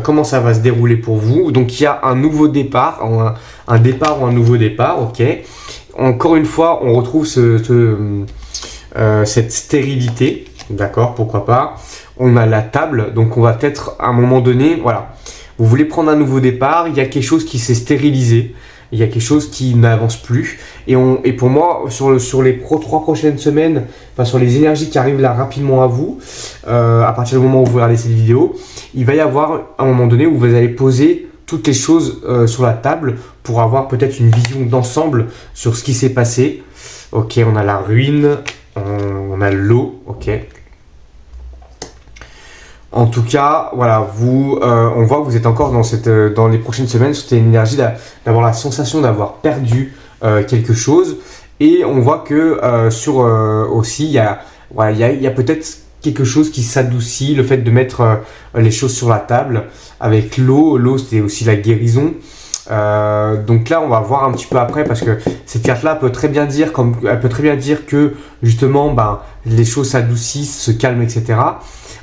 comment ça va se dérouler pour vous. Donc il y a un nouveau départ, un départ ou un nouveau départ, ok. Encore une fois, on retrouve cette stérilité, d'accord, pourquoi pas. On a la table, donc on va peut-être à un moment donné, voilà, vous voulez prendre un nouveau départ, il y a quelque chose qui s'est stérilisé. Il y a quelque chose qui n'avance plus, et pour moi sur les 3 prochaines semaines, sur les énergies qui arrivent là rapidement à vous, à partir du moment où vous regardez cette vidéo, il va y avoir un moment donné où vous allez poser toutes les choses sur la table pour avoir peut-être une vision d'ensemble sur ce qui s'est passé. Ok, on a la ruine, on a l'eau, ok. En tout cas, voilà, on voit que vous êtes encore dans les prochaines semaines, c'était une énergie d'avoir la sensation d'avoir perdu quelque chose, et on voit que aussi il y a peut-être quelque chose qui s'adoucit, le fait de mettre les choses sur la table avec l'eau. L'eau, c'était aussi la guérison. Donc là on va voir un petit peu après, parce que cette carte là peut très bien dire que justement les choses s'adoucissent, se calment, etc.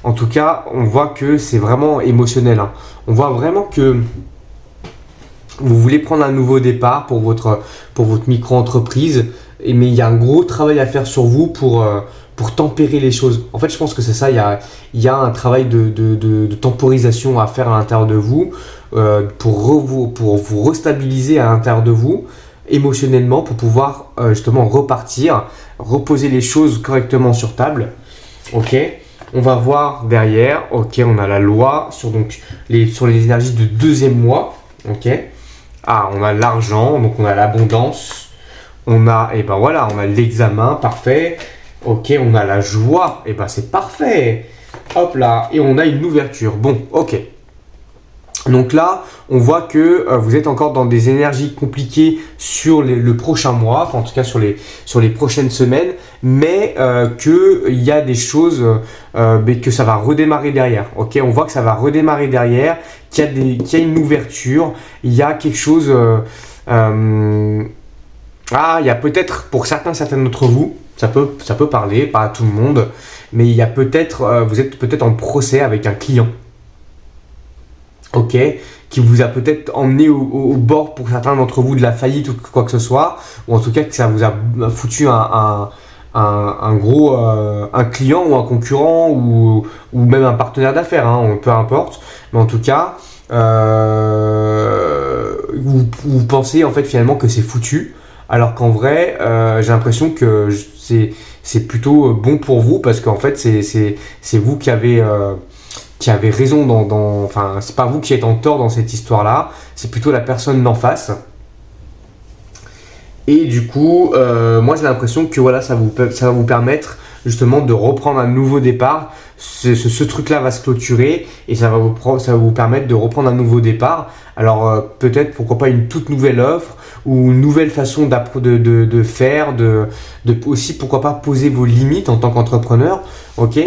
En tout cas on voit que c'est vraiment émotionnel, hein. On voit vraiment que vous voulez prendre un nouveau départ pour votre micro-entreprise, mais il y a un gros travail à faire sur vous pour tempérer les choses. En fait, je pense que c'est ça, il y a un travail de temporisation à faire à l'intérieur de vous, pour vous restabiliser à l'intérieur de vous, émotionnellement, pour pouvoir justement repartir, reposer les choses correctement sur table. Ok. On va voir derrière, ok, on a la loi sur les énergies de deuxième mois, ok. Ah, on a l'argent, donc on a l'abondance, on a, et ben voilà, on a l'examen, parfait. Ok, on a la joie, et ben c'est parfait. Hop là, et on a une ouverture. Bon, ok. Donc là, on voit que vous êtes encore dans des énergies compliquées sur le prochain mois, enfin en tout cas sur les prochaines semaines, mais qu'il y a des choses, mais que ça va redémarrer derrière. Ok, on voit que ça va redémarrer derrière, qu'il y a une ouverture, il y a quelque chose. Il y a peut-être pour certains d'entre vous, ça peut parler, pas à tout le monde, mais il y a peut-être, vous êtes peut-être en procès avec un client. Ok, qui vous a peut-être emmené au bord pour certains d'entre vous de la faillite ou quoi que ce soit, ou en tout cas que ça vous a foutu un gros un client ou un concurrent ou même un partenaire d'affaires, hein, peu importe, mais en tout cas vous pensez en fait finalement que c'est foutu, alors qu'en vrai j'ai l'impression que c'est plutôt bon pour vous parce qu'en fait c'est vous qui avez raison enfin c'est pas vous qui êtes en tort dans cette histoire là, c'est plutôt la personne d'en face. Et du coup moi j'ai l'impression que voilà ça va vous permettre justement de reprendre un nouveau départ. Ce truc là va se clôturer et ça va vous permettre de reprendre un nouveau départ. Alors peut-être pourquoi pas une toute nouvelle offre ou une nouvelle façon de faire, aussi pourquoi pas poser vos limites en tant qu'entrepreneur. Ok.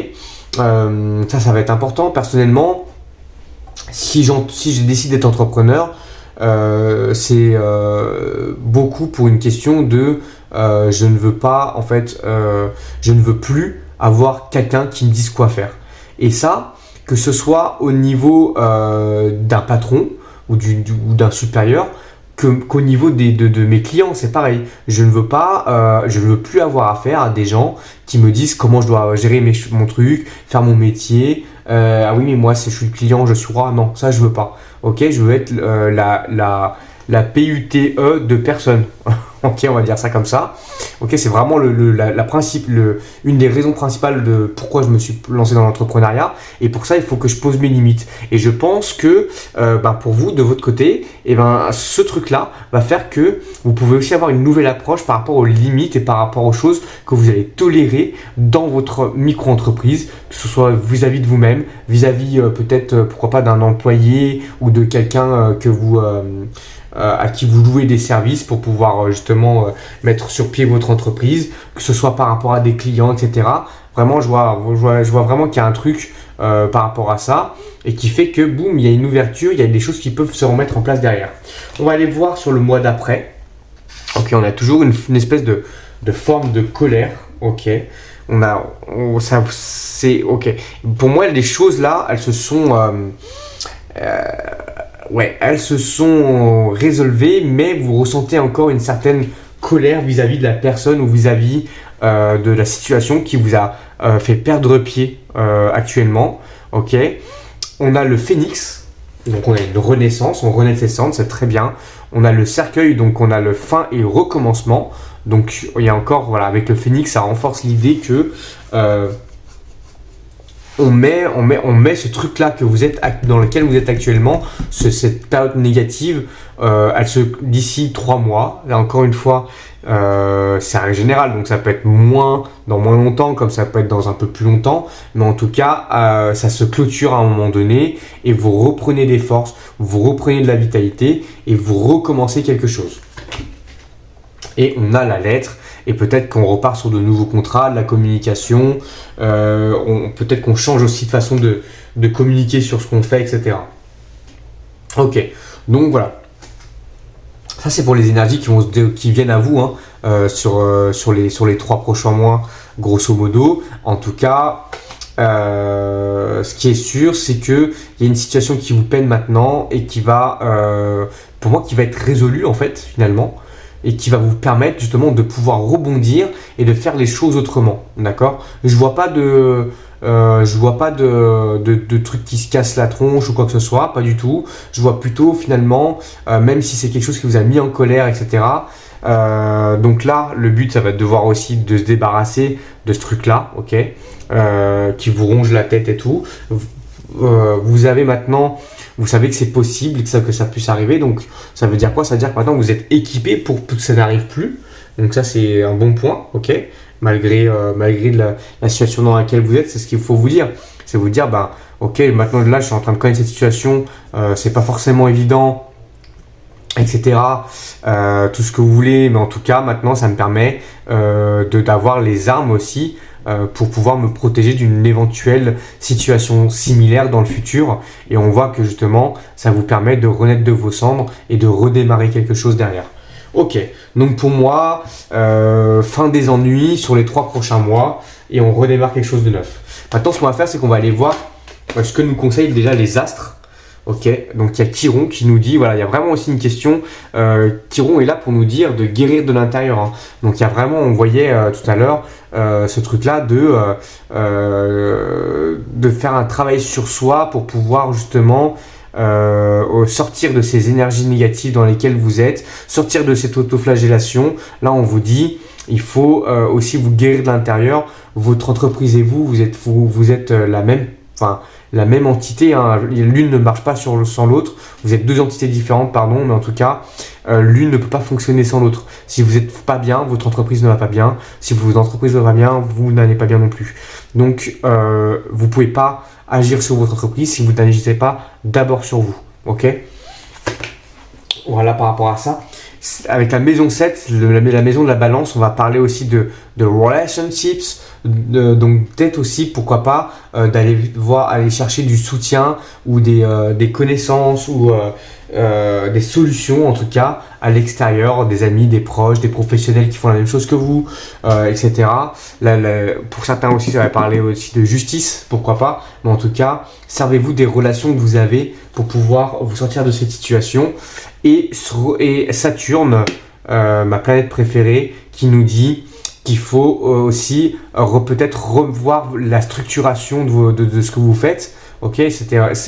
Ça va être important. Personnellement, si je décide d'être entrepreneur, c'est beaucoup pour une question de je ne veux pas, en fait, je ne veux plus avoir quelqu'un qui me dise quoi faire. Et ça, que ce soit au niveau d'un patron ou d'un supérieur, qu'au niveau de mes clients, c'est pareil. Je ne veux plus avoir affaire à des gens qui me disent comment je dois gérer mon truc, faire mon métier. Ah oui, mais moi, si je suis le client, je suis roi. Non, ça, je veux pas. Ok, je veux être la PUTE de personne. Ok, on va dire ça comme ça. Ok, c'est vraiment une des raisons principales de pourquoi je me suis lancé dans l'entrepreneuriat. Et pour ça, il faut que je pose mes limites. Et je pense que pour vous, de votre côté, ce truc-là va faire que vous pouvez aussi avoir une nouvelle approche par rapport aux limites et par rapport aux choses que vous allez tolérer dans votre micro-entreprise, que ce soit vis-à-vis de vous-même, vis-à-vis peut-être, pourquoi pas, d'un employé ou de quelqu'un à qui vous louez des services pour pouvoir justement mettre sur pied votre entreprise, que ce soit par rapport à des clients, etc. Vraiment, je vois vraiment qu'il y a un truc par rapport à ça et qui fait que boum, il y a une ouverture, il y a des choses qui peuvent se remettre en place derrière. On va aller voir sur le mois d'après. Ok, on a toujours une espèce de forme de colère. Ok, c'est ok. Pour moi, les choses là, elles se sont elles se sont résolvées, mais vous ressentez encore une certaine colère vis-à-vis de la personne ou vis-à-vis de la situation qui vous a fait perdre pied actuellement. Ok. On a le phénix, donc on a une renaissance, on renaît ses cendres, c'est très bien. On a le cercueil, donc on a le fin et le recommencement. Donc il y a encore, voilà, avec le phénix, ça renforce l'idée que on met ce truc-là dans lequel vous êtes actuellement, cette période négative, d'ici 3 mois. Là, encore une fois, c'est un général, donc ça peut être dans moins longtemps, comme ça peut être dans un peu plus longtemps. Mais en tout cas, ça se clôture à un moment donné et vous reprenez des forces, vous reprenez de la vitalité et vous recommencez quelque chose. Et on a la lettre. Et peut-être qu'on repart sur de nouveaux contrats, de la communication, peut-être qu'on change aussi de façon de communiquer sur ce qu'on fait, etc. Ok, donc voilà. Ça c'est pour les énergies qui viennent à vous sur les 3 prochains mois, grosso modo. En tout cas, ce qui est sûr, c'est qu'il y a une situation qui vous peine maintenant et qui va, pour moi, qui va être résolue en fait, finalement. Et qui va vous permettre justement de pouvoir rebondir et de faire les choses autrement, d'accord ? Je vois pas de trucs qui se cassent la tronche ou quoi que ce soit, pas du tout. Je vois plutôt finalement, même si c'est quelque chose qui vous a mis en colère, etc., Donc là, le but, ça va être de voir aussi de se débarrasser de ce truc-là, ok, qui vous ronge la tête et tout. Vous avez maintenant, vous savez que c'est possible, que ça puisse arriver. Donc ça veut dire quoi? Ça veut dire que maintenant vous êtes équipé pour que ça n'arrive plus. Donc ça, c'est un bon point, ok. Malgré la situation dans laquelle vous êtes, c'est ce qu'il faut vous dire. C'est vous dire, ben, ok, maintenant là, je suis en train de connaître cette situation, c'est pas forcément évident, etc. Tout ce que vous voulez, mais en tout cas, maintenant, ça me permet d'avoir les armes aussi pour pouvoir me protéger d'une éventuelle situation similaire dans le futur. Et on voit que justement, ça vous permet de renaître de vos cendres et de redémarrer quelque chose derrière. Ok, donc pour moi, fin des ennuis sur les 3 prochains mois et on redémarre quelque chose de neuf. Maintenant, ce qu'on va faire, c'est qu'on va aller voir ce que nous conseillent déjà les astres. Ok, donc il y a Chiron qui nous dit, voilà, il y a vraiment aussi une question. Chiron est là pour nous dire de guérir de l'intérieur. Hein. Donc il y a vraiment, on voyait tout à l'heure ce truc-là de faire un travail sur soi pour pouvoir justement sortir de ces énergies négatives dans lesquelles vous êtes, sortir de cette autoflagellation. Là, on vous dit, il faut aussi vous guérir de l'intérieur. Votre entreprise et vous êtes la même entité, hein. L'une ne marche pas sans l'autre. Vous êtes 2 entités différentes, pardon, mais en tout cas, l'une ne peut pas fonctionner sans l'autre. Si vous n'êtes pas bien, votre entreprise ne va pas bien. Si votre entreprise ne va bien, vous n'allez pas bien non plus. Donc, vous ne pouvez pas agir sur votre entreprise si vous n'agissez pas d'abord sur vous. Ok? Voilà par rapport à ça. Avec la maison 7, la maison de la balance, on va parler aussi de relationships, donc peut-être aussi, pourquoi pas, aller chercher du soutien ou des connaissances ou des solutions en tout cas à l'extérieur, des amis, des proches, des professionnels qui font la même chose que vous, etc. Pour certains aussi, ça va parler aussi de justice, pourquoi pas, mais en tout cas, servez-vous des relations que vous avez pour pouvoir vous sortir de cette situation. Et Saturne, ma planète préférée, qui nous dit qu'il faut aussi peut-être revoir la structuration de ce que vous faites. Ok,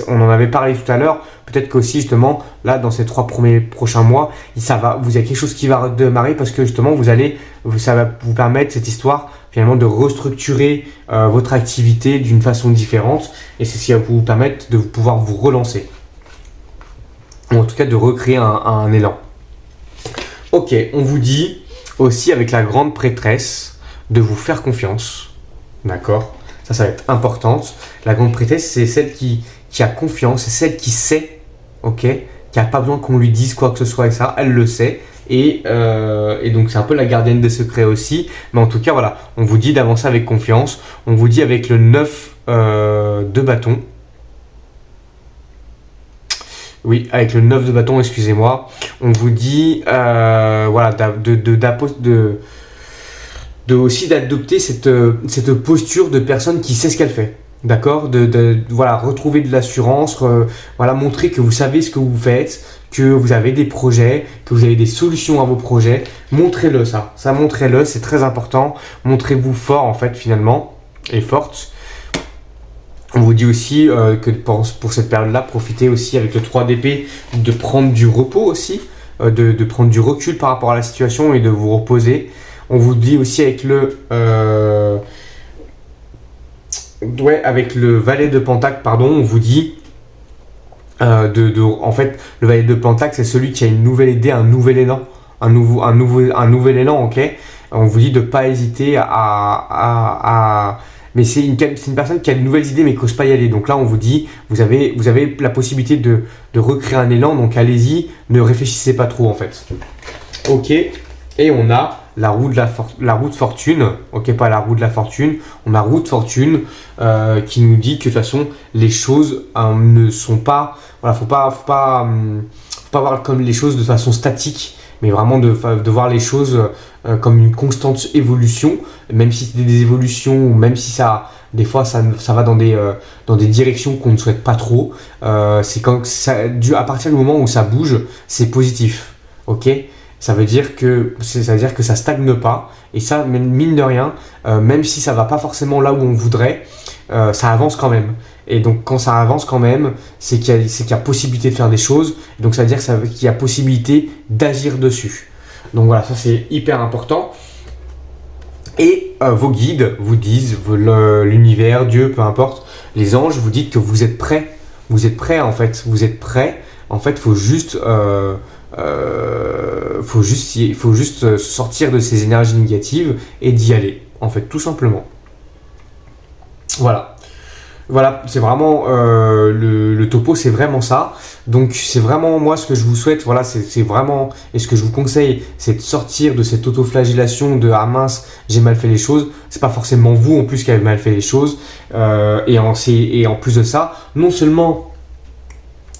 on en avait parlé tout à l'heure. Peut-être qu'aussi justement là dans ces 3 prochains mois, vous avez quelque chose qui va démarrer parce que justement ça va vous permettre cette histoire finalement de restructurer votre activité d'une façon différente et c'est ce qui va vous permettre de pouvoir vous relancer. Ou en tout cas de recréer un élan. Ok, on vous dit aussi avec la grande prêtresse de vous faire confiance. D'accord? Ça va être importante. La grande prêtresse, c'est celle qui a confiance, c'est celle qui sait, ok, qui n'a pas besoin qu'on lui dise quoi que ce soit avec ça, elle le sait. Et donc c'est un peu la gardienne des secrets aussi. Mais en tout cas, voilà, on vous dit d'avancer avec confiance. On vous dit avec le 9 de bâton. Oui, avec le 9 de bâton, excusez-moi. On vous dit voilà, aussi d'adopter cette posture de personne qui sait ce qu'elle fait. D'accord, voilà, retrouver de l'assurance, voilà, montrer que vous savez ce que vous faites, que vous avez des projets, que vous avez des solutions à vos projets. Montrez-le ça montrez-le, c'est très important. Montrez-vous fort en fait finalement et forte. On vous dit aussi que pour cette période-là, profitez aussi avec le 3 d'épée de prendre du repos aussi, de prendre du recul par rapport à la situation et de vous reposer. On vous dit aussi avec avec le valet de Pentacle, pardon, on vous dit en fait, le valet de Pentacle, c'est celui qui a une nouvelle idée, un nouvel élan, un nouvel élan, ok. On vous dit de pas hésiter mais c'est une personne qui a de nouvelles idées mais qui n'ose pas y aller. Donc là, on vous dit, vous avez la possibilité de recréer un élan, donc allez-y, ne réfléchissez pas trop en fait. Ok, et on a la roue de fortune, ok, pas la roue de la fortune, on a roue de fortune qui nous dit que de toute façon, les choses ne sont pas, voilà, faut pas voir comme les choses de façon statique, mais vraiment de voir les choses comme une constante évolution, même si c'est des évolutions, ou même si des fois ça va dans des directions qu'on ne souhaite pas trop, c'est à partir du moment où ça bouge, c'est positif, ok. Ça veut dire que ça stagne pas, et ça, mine de rien, même si ça va pas forcément là où on voudrait, ça avance quand même. Et donc quand ça avance quand même, c'est qu'il y a possibilité de faire des choses, donc ça veut dire qu'il y a possibilité d'agir dessus. Donc voilà, ça c'est hyper important. Et vos guides vous disent, l'univers, Dieu, peu importe, les anges vous disent que vous êtes prêts. Vous êtes prêts en fait. Vous êtes prêts. En fait, faut juste sortir de ces énergies négatives et d'y aller. En fait, tout simplement. Voilà. Voilà, c'est vraiment le topo, c'est vraiment ça. Donc c'est vraiment moi ce que je vous souhaite, voilà, c'est vraiment, et ce que je vous conseille, c'est de sortir de cette autoflagellation de ah mince, j'ai mal fait les choses. C'est pas forcément vous en plus qui avez mal fait les choses. Et en plus de ça, non seulement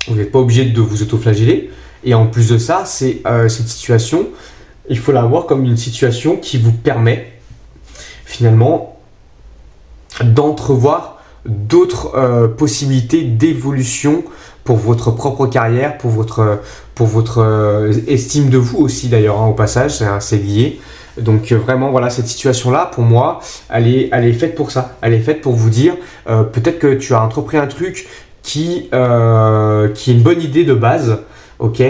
vous n'êtes pas obligé de vous autoflageller, et en plus de ça, c'est cette situation, il faut la voir comme une situation qui vous permet finalement d'entrevoir d'autres possibilités d'évolution pour votre propre carrière, pour votre estime de vous aussi d'ailleurs, hein, au passage, c'est lié. Donc vraiment, voilà, cette situation-là, pour moi, elle est faite pour ça. Elle est faite pour vous dire, peut-être que tu as entrepris un truc qui est une bonne idée de base, ok,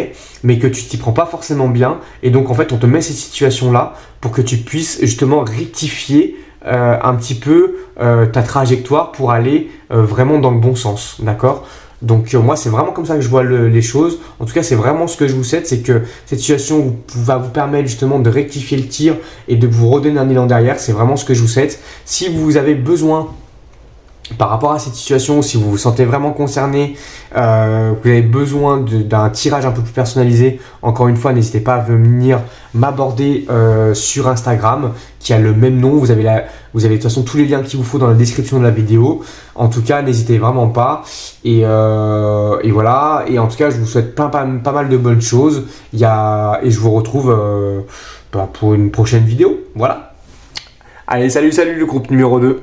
mais que tu t'y prends pas forcément bien. Et donc en fait, on te met cette situation-là pour que tu puisses justement rectifier un petit peu ta trajectoire pour aller vraiment dans le bon sens, d'accord? Donc moi c'est vraiment comme ça que je vois les choses. En tout cas c'est vraiment ce que je vous souhaite, c'est que cette situation va vous permettre justement de rectifier le tir et de vous redonner un élan derrière. C'est vraiment ce que je vous souhaite. Si vous avez besoin par rapport à cette situation, si vous vous sentez vraiment concerné, vous avez besoin d'un tirage un peu plus personnalisé, encore une fois, n'hésitez pas à venir m'aborder sur Instagram, qui a le même nom. Vous avez de toute façon tous les liens qu'il vous faut dans la description de la vidéo. En tout cas, n'hésitez vraiment pas. Et voilà. Et en tout cas, je vous souhaite pas mal de bonnes choses. Et je vous retrouve pour une prochaine vidéo. Voilà. Allez, salut le groupe numéro 2.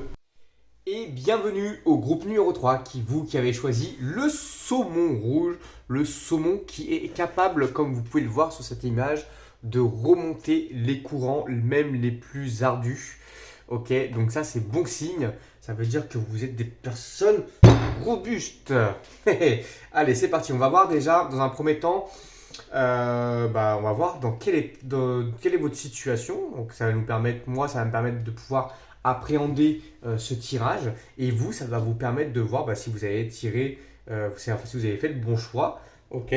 Et bienvenue au groupe numéro 3, qui avez choisi le saumon rouge, le saumon qui est capable, comme vous pouvez le voir sur cette image, de remonter les courants, même les plus ardus. Ok, donc ça c'est bon signe, ça veut dire que vous êtes des personnes robustes. Allez, c'est parti, on va voir déjà dans un premier temps, on va voir quelle est votre situation. Donc ça va nous permettre, ça va me permettre de pouvoir appréhender ce tirage, et vous, ça va vous permettre de voir si vous avez tiré, si vous avez fait le bon choix. Ok.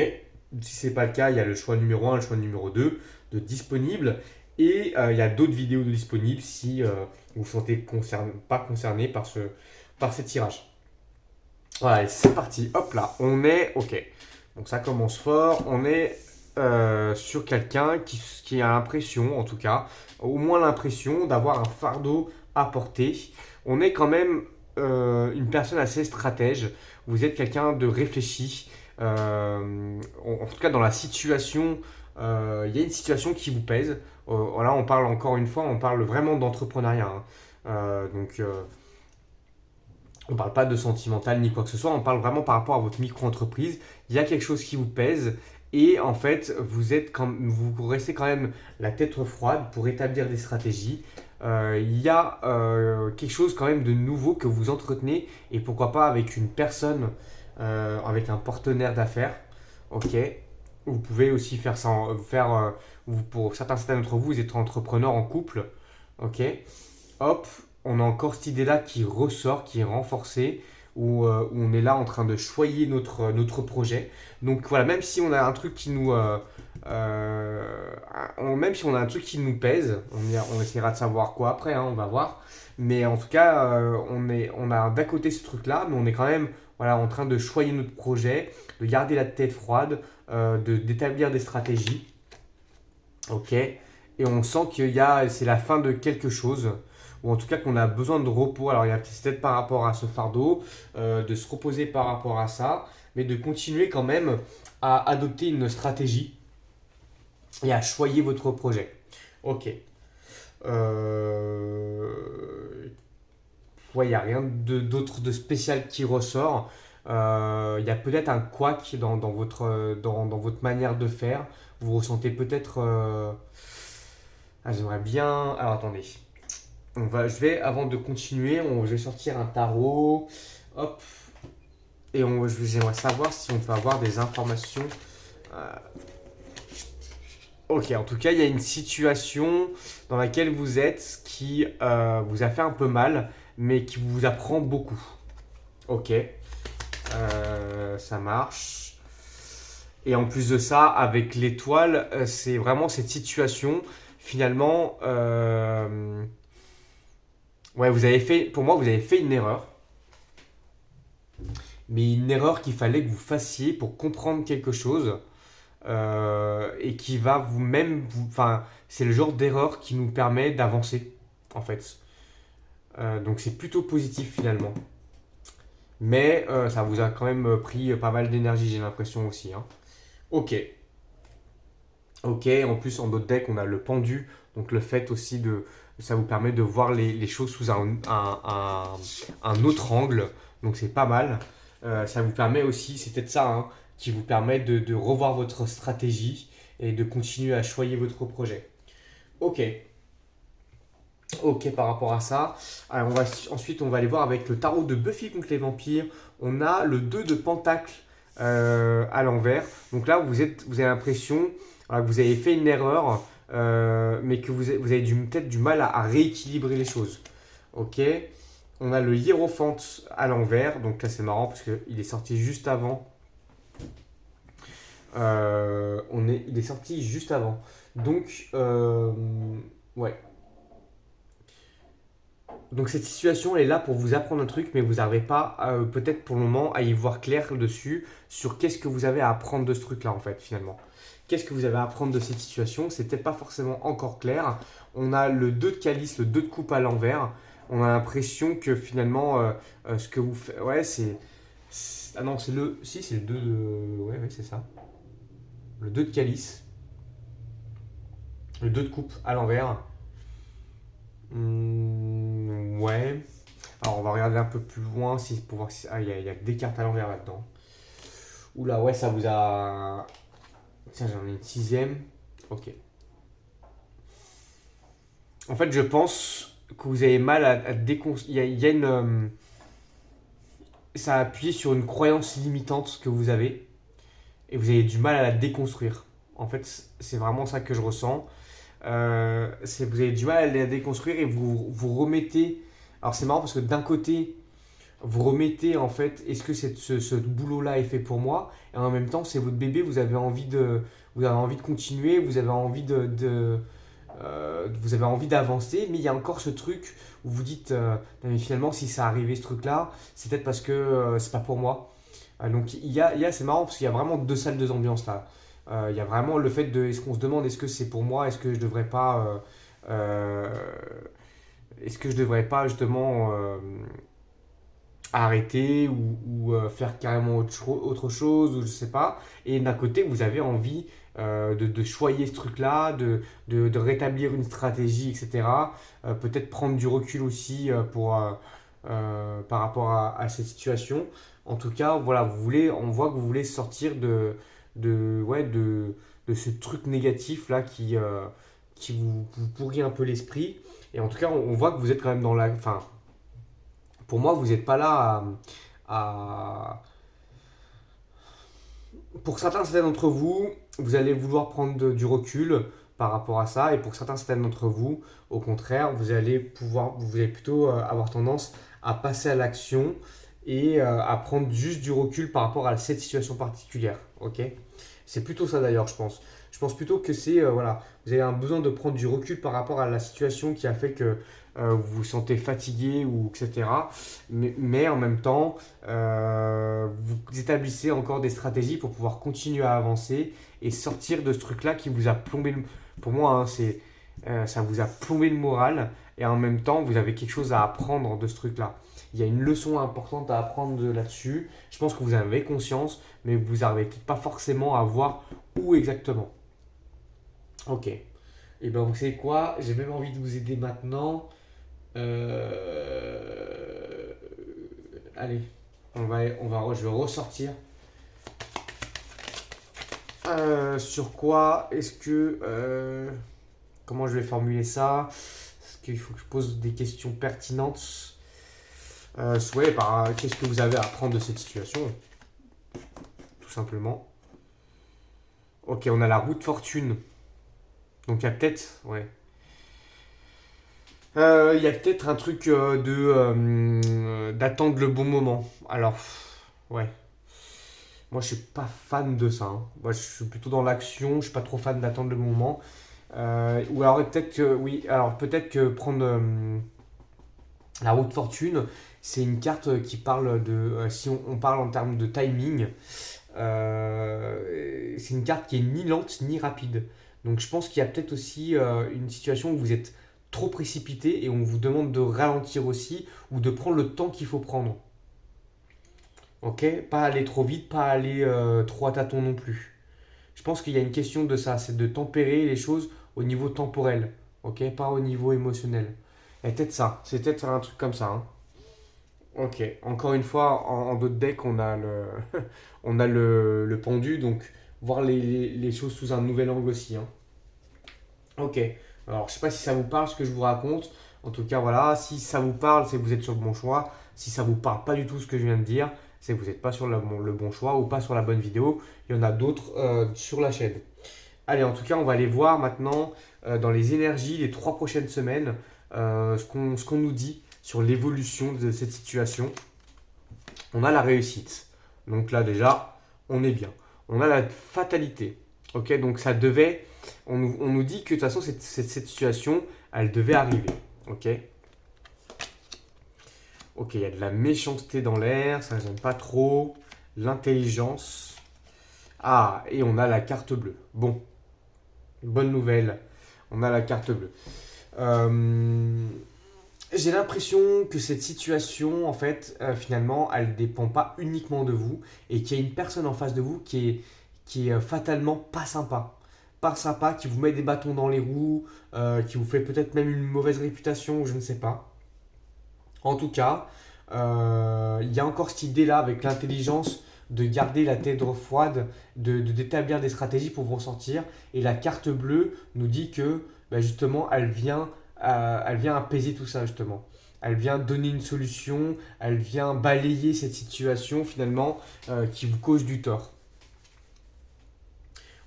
Si ce n'est pas le cas, il y a le choix numéro 1, le choix numéro 2 de disponible, et il y a d'autres vidéos de disponibles si vous ne vous sentez pas concerné par ces tirages. Voilà, c'est parti. Hop là, on est ok. Donc ça commence fort. On est sur quelqu'un qui a l'impression, en tout cas, au moins l'impression d'avoir un fardeau à porter. On est quand même une personne assez stratège. Vous êtes quelqu'un de réfléchi. En tout cas, dans la situation, il y a une situation qui vous pèse. Là, on parle encore une fois, on parle vraiment d'entrepreneuriat, hein. On ne parle pas de sentimental ni quoi que ce soit, on parle vraiment par rapport à votre micro-entreprise. Il y a quelque chose qui vous pèse, et en fait, vous restez quand même la tête froide pour établir des stratégies. Il y a quelque chose quand même de nouveau que vous entretenez, et pourquoi pas avec une personne, avec un partenaire d'affaires. Ok. Vous pouvez aussi faire ça, pour certains d'entre vous, vous êtes entrepreneur en couple. Ok. Hop, on a encore cette idée-là qui ressort, qui est renforcée, où on est là en train de choyer notre projet. Donc voilà, même si on a un truc qui nous, même si on a un truc qui nous pèse, on essaiera de savoir quoi après, hein, on va voir. Mais en tout cas, on a d'un côté ce truc-là, mais on est quand même, voilà, en train de choyer notre projet, de garder la tête froide, d'établir des stratégies. Ok. Et on sent c'est la fin de quelque chose, ou en tout cas qu'on a besoin de repos. Alors c'est peut-être par rapport à ce fardeau, de se reposer par rapport à ça, mais de continuer quand même à adopter une stratégie et à choyer votre projet. Ok. Ouais, il n'y a rien d'autre de spécial qui ressort. Il y a peut-être un couac dans votre manière de faire. Vous ressentez peut-être... j'aimerais bien... Alors attendez. Avant de continuer, je vais sortir un tarot. Hop. Et j'aimerais savoir si on peut avoir des informations. Ok, en tout cas, il y a une situation dans laquelle vous êtes qui vous a fait un peu mal, mais qui vous apprend beaucoup. Ok, ça marche. Et en plus de ça, avec l'étoile, c'est vraiment cette situation, finalement, ouais, vous avez fait, pour moi, vous avez fait une erreur, mais une erreur qu'il fallait que vous fassiez pour comprendre quelque chose et qui va vous-même, enfin, c'est le genre d'erreur qui nous permet d'avancer, en fait. Donc c'est plutôt positif finalement. Mais ça vous a quand même pris pas mal d'énergie, j'ai l'impression aussi, hein. Ok, ok. En plus, en notre deck, on a le pendu. Donc le fait aussi de, ça vous permet de voir les choses sous un autre angle. Donc c'est pas mal. Ça vous permet aussi, c'est peut-être ça, hein, qui vous permet de revoir votre stratégie et de continuer à choyer votre projet. Ok, ok par rapport à ça. Alors ensuite, on va aller voir avec le tarot de Buffy contre les vampires. On a le 2 de Pentacle à l'envers. Donc là, vous avez l'impression que vous avez fait une erreur, mais que vous avez peut-être du mal à rééquilibrer les choses. Ok. On a le Hiérophante à l'envers. Donc là, c'est marrant parce qu'il est sorti juste avant. Il est sorti juste avant. Donc, ouais. Donc cette situation elle est là pour vous apprendre un truc, mais vous n'arrivez pas, peut-être pour le moment, à y voir clair dessus, sur qu'est-ce que vous avez à apprendre de ce truc-là, en fait, finalement. Qu'est-ce que vous avez à apprendre de cette situation? C'est peut-être pas forcément encore clair. On a le 2 de calice, le 2 de coupe à l'envers. On a l'impression que finalement, ce que vous faites. Ouais, ah non, c'est le. Si, c'est le 2 de. Ouais, ouais, c'est ça. Le 2 de calice. Le 2 de coupe à l'envers. Ouais. Alors on va regarder un peu plus loin pour voir si. Ah, il y a que des cartes à l'envers là-dedans. Oula, ouais, ça vous a. Tiens, j'en ai une sixième. Ok. En fait, je pense que vous avez mal à déconstruire. Il y a une. Ça a appuyé sur une croyance limitante que vous avez. Et vous avez du mal à la déconstruire. En fait, c'est vraiment ça que je ressens. Vous avez du mal à la déconstruire et vous remettez. Alors c'est marrant parce que d'un côté, vous remettez en fait, est-ce que ce boulot-là est fait pour moi? Et en même temps, c'est votre bébé, vous avez envie de continuer, vous avez envie d'avancer, mais il y a encore ce truc où vous dites, mais finalement, si ça arrivait ce truc-là, c'est peut-être parce que c'est pas pour moi. Donc c'est marrant parce qu'il y a vraiment deux salles, deux ambiances là. Il y a vraiment le fait de, est-ce qu'on se demande, est-ce que c'est pour moi, est-ce que je devrais pas, est-ce que je devrais pas justement arrêter ou faire carrément autre chose ou je sais pas. Et d'un côté, vous avez envie de choyer ce truc-là, de rétablir une stratégie, etc. Peut-être prendre du recul aussi par rapport à cette situation. En tout cas, voilà, on voit que vous voulez sortir ouais, de ce truc négatif là qui vous pourrit un peu l'esprit. Et en tout cas, on voit que vous êtes quand même dans la. Enfin, pour moi, vous n'êtes pas là à- Pour certains d'entre vous, vous allez vouloir prendre du recul par rapport à ça, et pour certains d'entre vous, au contraire, vous allez plutôt avoir tendance à passer à l'action et à prendre juste du recul par rapport à cette situation particulière. Ok. C'est plutôt ça d'ailleurs, je pense. Je pense plutôt que voilà, vous avez un besoin de prendre du recul par rapport à la situation qui a fait que vous vous sentez fatigué ou etc. Mais en même temps, vous établissez encore des stratégies pour pouvoir continuer à avancer et sortir de ce truc-là qui vous a plombé pour moi, hein, ça vous a plombé le moral et en même temps, vous avez quelque chose à apprendre de ce truc-là. Il y a une leçon importante à apprendre là-dessus. Je pense que vous en avez conscience, mais vous n'arrivez pas forcément à voir où exactement. Ok. Et ben vous savez quoi? J'ai même envie de vous aider maintenant. Euh, Allez, je vais ressortir. Sur quoi est-ce que. Comment je vais formuler ça? Est-ce qu'il faut que je pose des questions pertinentes? Ouais, qu'est-ce que vous avez à apprendre de cette situation? Tout simplement. Ok, on a la roue de fortune. Donc il y a peut-être, ouais. Il y a peut-être un truc d'attendre le bon moment. Alors, ouais. Moi, je suis pas fan de ça, hein. Moi, je suis plutôt dans l'action. Je suis pas trop fan d'attendre le bon moment. Ou alors peut-être que oui. Alors peut-être que prendre la roue de fortune, c'est une carte qui parle de. Si on parle en termes de timing, c'est une carte qui est ni lente ni rapide. Donc je pense qu'il y a peut-être aussi une situation où vous êtes trop précipité et on vous demande de ralentir aussi ou de prendre le temps qu'il faut prendre. Ok. Pas aller trop vite, pas aller trop à tâtons non plus. Je pense qu'il y a une question de ça, c'est de tempérer les choses au niveau temporel, ok, pas au niveau émotionnel. Et peut-être ça, c'est peut-être un truc comme ça, hein. Ok, encore une fois, en d'autres decks, on a on a le pendu, donc voir les choses sous un nouvel angle aussi, hein. Ok, alors je sais pas si ça vous parle ce que je vous raconte. En tout cas, voilà, si ça vous parle, c'est que vous êtes sur le bon choix. Si ça vous parle pas du tout ce que je viens de dire, c'est que vous n'êtes pas sur le bon choix ou pas sur la bonne vidéo. Il y en a d'autres sur la chaîne. Allez, en tout cas, on va aller voir maintenant dans les énergies les 3 prochaines semaines ce qu'on nous dit sur l'évolution de cette situation. On a la réussite. Donc là, déjà, on est bien. On a la fatalité. Ok, donc ça devait. On nous dit que de toute façon, cette situation, elle devait arriver. Ok. Ok, il y a de la méchanceté dans l'air, ça j'aime pas trop. L'intelligence. Ah, et on a la carte bleue. Bon, bonne nouvelle. On a la carte bleue. Euh, j'ai l'impression que cette situation, en fait, finalement, elle ne dépend pas uniquement de vous et qu'il y a une personne en face de vous qui est fatalement pas sympa. Pas sympa, qui vous met des bâtons dans les roues, qui vous fait peut-être même une mauvaise réputation, je ne sais pas. En tout cas, il y a encore cette idée-là avec l'intelligence de garder la tête froide, d'établir des stratégies pour vous en sortir. Et la carte bleue nous dit que bah, justement, elle vient apaiser tout ça justement. Elle vient donner une solution, elle vient balayer cette situation finalement qui vous cause du tort.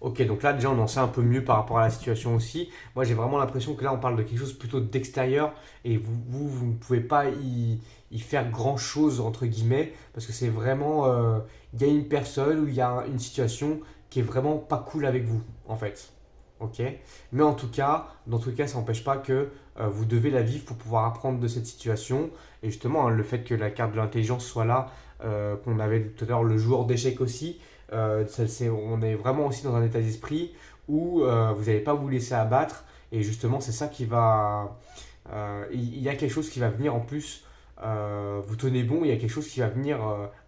Ok, donc là déjà on en sait un peu mieux par rapport à la situation aussi. Moi j'ai vraiment l'impression que là on parle de quelque chose plutôt d'extérieur et vous ne pouvez pas y faire grand chose entre guillemets parce que c'est vraiment, il y a une personne ou il y a une situation qui est vraiment pas cool avec vous en fait. Ok, mais en tout cas, dans tout cas, ça n'empêche pas que vous devez la vivre pour pouvoir apprendre de cette situation. Et justement, hein, le fait que la carte de l'intelligence soit là, qu'on avait tout à l'heure le joueur d'échecs aussi, on est vraiment aussi dans un état d'esprit où vous n'allez pas vous laisser abattre. Et justement, c'est ça qui va. Il y a quelque chose qui va venir en plus. Vous tenez bon, il y a quelque chose qui va venir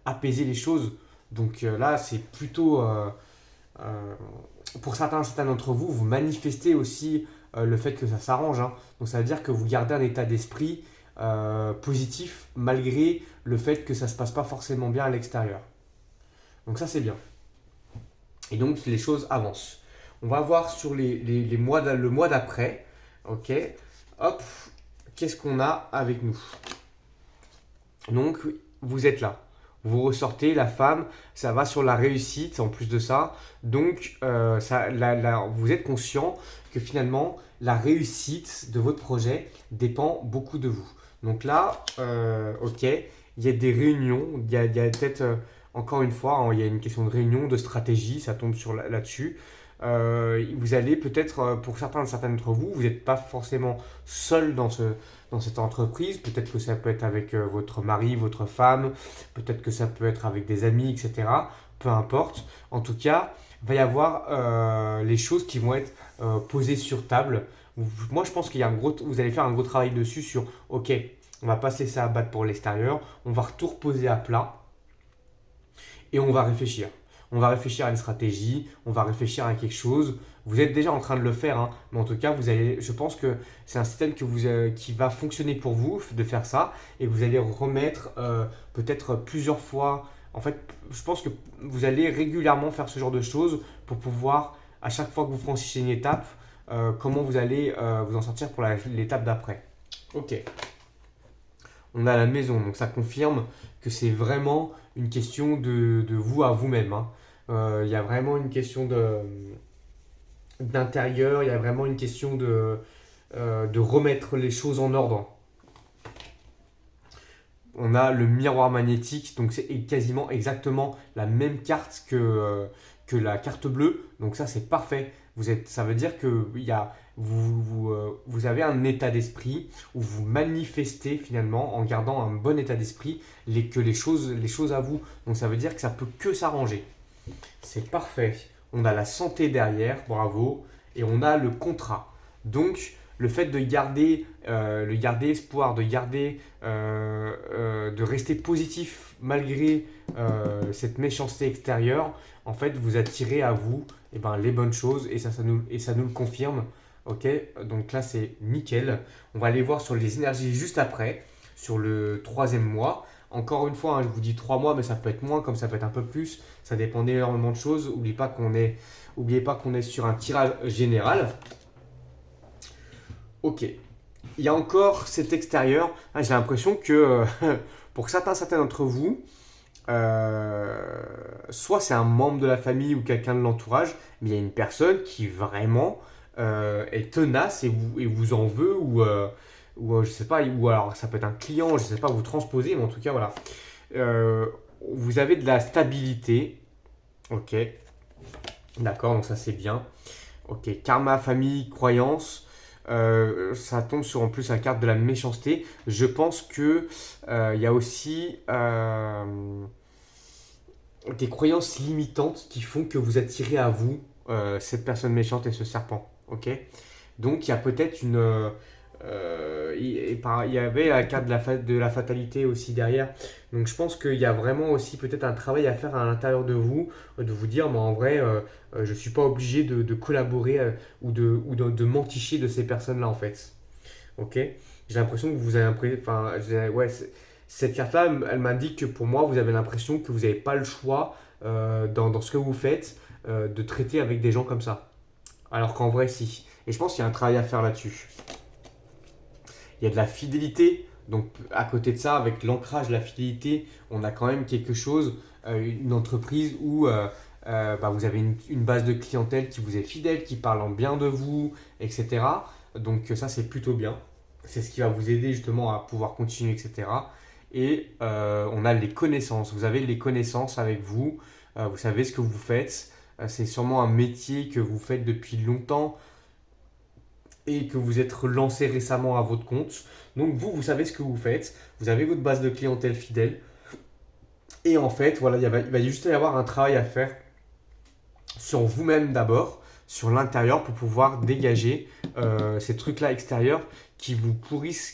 apaiser les choses. Donc là, c'est plutôt. Euh, pour certains d'entre vous, vous manifestez aussi le fait que ça s'arrange, hein. Donc ça veut dire que vous gardez un état d'esprit positif malgré le fait que ça ne se passe pas forcément bien à l'extérieur. Donc ça c'est bien. Et donc les choses avancent. On va voir sur les mois, le mois d'après. Ok. Hop. Qu'est-ce qu'on a avec nous? Donc vous êtes là. Vous ressortez, la femme, ça va sur la réussite en plus de ça. Donc vous êtes conscient que finalement la réussite de votre projet dépend beaucoup de vous. Donc là, ok, il y a des réunions, il y a peut-être encore une fois, hein, il y a une question de réunion, de stratégie, ça tombe là-dessus. Vous allez peut-être, pour certains d'entre vous, vous n'êtes pas forcément seul dans cette entreprise. Peut-être que ça peut être avec votre mari, votre femme, peut-être que ça peut être avec des amis, etc. Peu importe. En tout cas, il va y avoir les choses qui vont être posées sur table. Moi, je pense qu'il y a vous allez faire un gros travail dessus sur, ok, on va pas se laisser abattre pour l'extérieur, on va tout reposer à plat et on va réfléchir. On va réfléchir à une stratégie, on va réfléchir à quelque chose. Vous êtes déjà en train de le faire, hein, mais en tout cas, je pense que c'est un système qui va fonctionner pour vous de faire ça, et vous allez remettre peut-être plusieurs fois. En fait, je pense que vous allez régulièrement faire ce genre de choses pour pouvoir, à chaque fois que vous franchissez une étape, comment vous allez vous en sortir pour l'étape d'après. Ok. On a la maison, donc ça confirme que c'est vraiment une question de vous à vous-même, hein. Il y a vraiment une question d'intérieur, il y a vraiment une question de remettre les choses en ordre. On a le miroir magnétique, donc c'est quasiment exactement la même carte que la carte bleue. Donc ça c'est parfait. Ça veut dire que vous avez un état d'esprit où vous manifestez finalement en gardant un bon état d'esprit que les choses à vous. Donc ça veut dire que ça peut que s'arranger. C'est parfait. On a la santé derrière, bravo. Et on a le contrat. Donc, le fait de garder espoir, de rester positif malgré cette méchanceté extérieure, en fait, vous attirez à vous les bonnes choses et ça nous le confirme. Ok, donc là c'est nickel. On va aller voir sur les énergies juste après, sur le troisième mois. Encore une fois, je vous dis 3 mois, mais ça peut être moins, comme ça peut être un peu plus. Ça dépend énormément de choses. N'oubliez pas qu'on est sur un tirage général. Ok. Il y a encore cet extérieur. J'ai l'impression que pour certains d'entre vous, soit c'est un membre de la famille ou quelqu'un de l'entourage, mais il y a une personne qui vraiment est tenace et vous en veut ou je sais pas, ou alors ça peut être un client, je sais pas, vous transposez, mais en tout cas voilà. Vous avez de la stabilité, ok, d'accord, donc ça c'est bien. Ok, karma, famille, croyance, ça tombe sur en plus la carte de la méchanceté. Je pense que il y a aussi des croyances limitantes qui font que vous attirez à vous cette personne méchante et ce serpent, ok. Donc il y a peut-être il y avait la carte de la fatalité aussi derrière. Donc je pense qu'il y a vraiment aussi peut-être un travail à faire à l'intérieur de vous, de vous dire, mais en vrai, je ne suis pas obligé de collaborer de m'enticher de ces personnes-là en fait. Ok. J'ai l'impression que vous avez ouais, cette carte-là, elle m'indique que pour moi, vous avez l'impression que vous n'avez pas le choix dans ce que vous faites de traiter avec des gens comme ça. Alors qu'en vrai, si. Et je pense qu'il y a un travail à faire là-dessus. Il y a de la fidélité. Donc à côté de ça, avec l'ancrage, la fidélité, on a quand même quelque chose, une entreprise où vous avez une base de clientèle qui vous est fidèle, qui parle en bien de vous, etc. Donc ça, c'est plutôt bien. C'est ce qui va vous aider justement à pouvoir continuer, etc. Et on a les connaissances. Vous avez les connaissances avec vous. Vous savez ce que vous faites. C'est sûrement un métier que vous faites depuis longtemps et que vous êtes lancé récemment à votre compte. Donc vous savez ce que vous faites, vous avez votre base de clientèle fidèle. Et en fait, voilà, il va juste y avoir un travail à faire sur vous-même d'abord, sur l'intérieur pour pouvoir dégager ces trucs-là extérieurs qui vous pourrissent,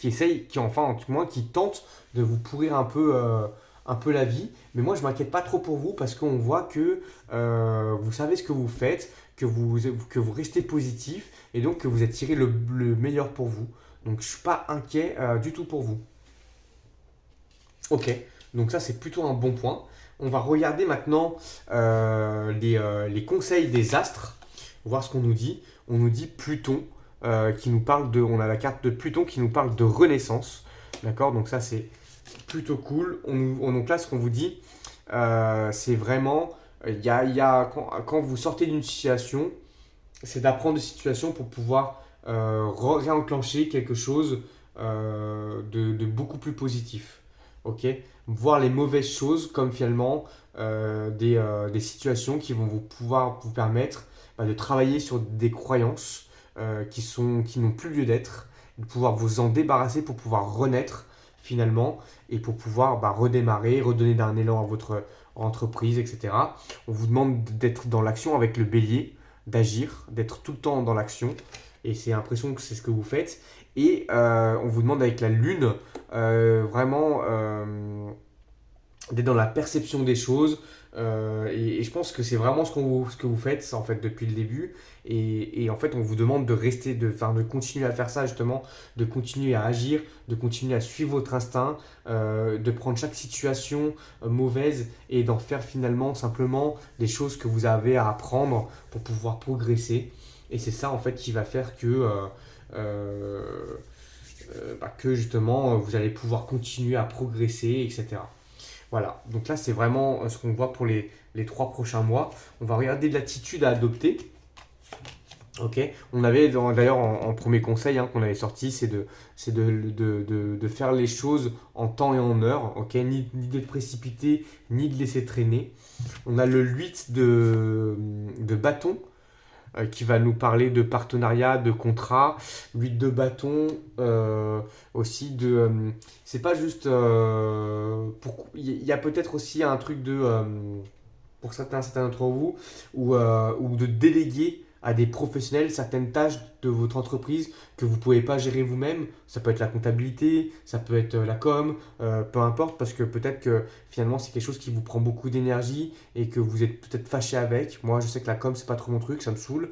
en tout moins, qui tentent de vous pourrir un peu la vie. Mais moi, je m'inquiète pas trop pour vous parce qu'on voit que vous savez ce que vous faites, que vous restez positif et donc que vous attirez le meilleur pour vous. Donc, je suis pas inquiet du tout pour vous. Ok, donc ça, c'est plutôt un bon point. On va regarder maintenant les conseils des astres, voir ce qu'on nous dit. On nous dit Pluton, qui nous parle on a la carte de Pluton qui nous parle de renaissance. D'accord, donc ça c'est plutôt cool. Donc là, ce qu'on vous dit, c'est vraiment, quand vous sortez d'une situation, c'est d'apprendre des situations pour pouvoir réenclencher quelque chose de beaucoup plus positif. Ok, voir les mauvaises choses comme finalement des situations qui vont pouvoir vous permettre de travailler sur des croyances qui n'ont plus lieu d'être, de pouvoir vous en débarrasser pour pouvoir renaître finalement et pour pouvoir redémarrer, redonner d'un élan à votre entreprise, etc. On vous demande d'être dans l'action avec le bélier, d'agir, d'être tout le temps dans l'action et c'est l'impression que c'est ce que vous faites. Et on vous demande avec la lune vraiment d'être dans la perception des choses. Et je pense que c'est vraiment ce que vous faites en fait depuis le début. Et en fait, on vous demande de rester, de continuer à faire ça justement, de continuer à agir, de continuer à suivre votre instinct, de prendre chaque situation mauvaise et d'en faire finalement simplement des choses que vous avez à apprendre pour pouvoir progresser. Et c'est ça en fait qui va faire que justement vous allez pouvoir continuer à progresser, etc. Voilà, donc là c'est vraiment ce qu'on voit pour les 3 prochains mois. On va regarder l'attitude à adopter. Ok, on avait d'ailleurs en premier conseil qu'on avait sorti, c'est de faire les choses en temps et en heure, ok, ni d'être précipité, ni de laisser traîner. On a le 8 de bâton qui va nous parler de partenariat, de contrat, 8 de bâton, aussi c'est pas juste. Il y a peut-être aussi un truc pour certains d'entre vous, ou de déléguer à des professionnels certaines tâches de votre entreprise que vous ne pouvez pas gérer vous-même. Ça peut être la comptabilité, ça peut être la com, peu importe, parce que peut-être que finalement c'est quelque chose qui vous prend beaucoup d'énergie et que vous êtes peut-être fâché avec. Moi je sais que la com c'est pas trop mon truc, ça me saoule.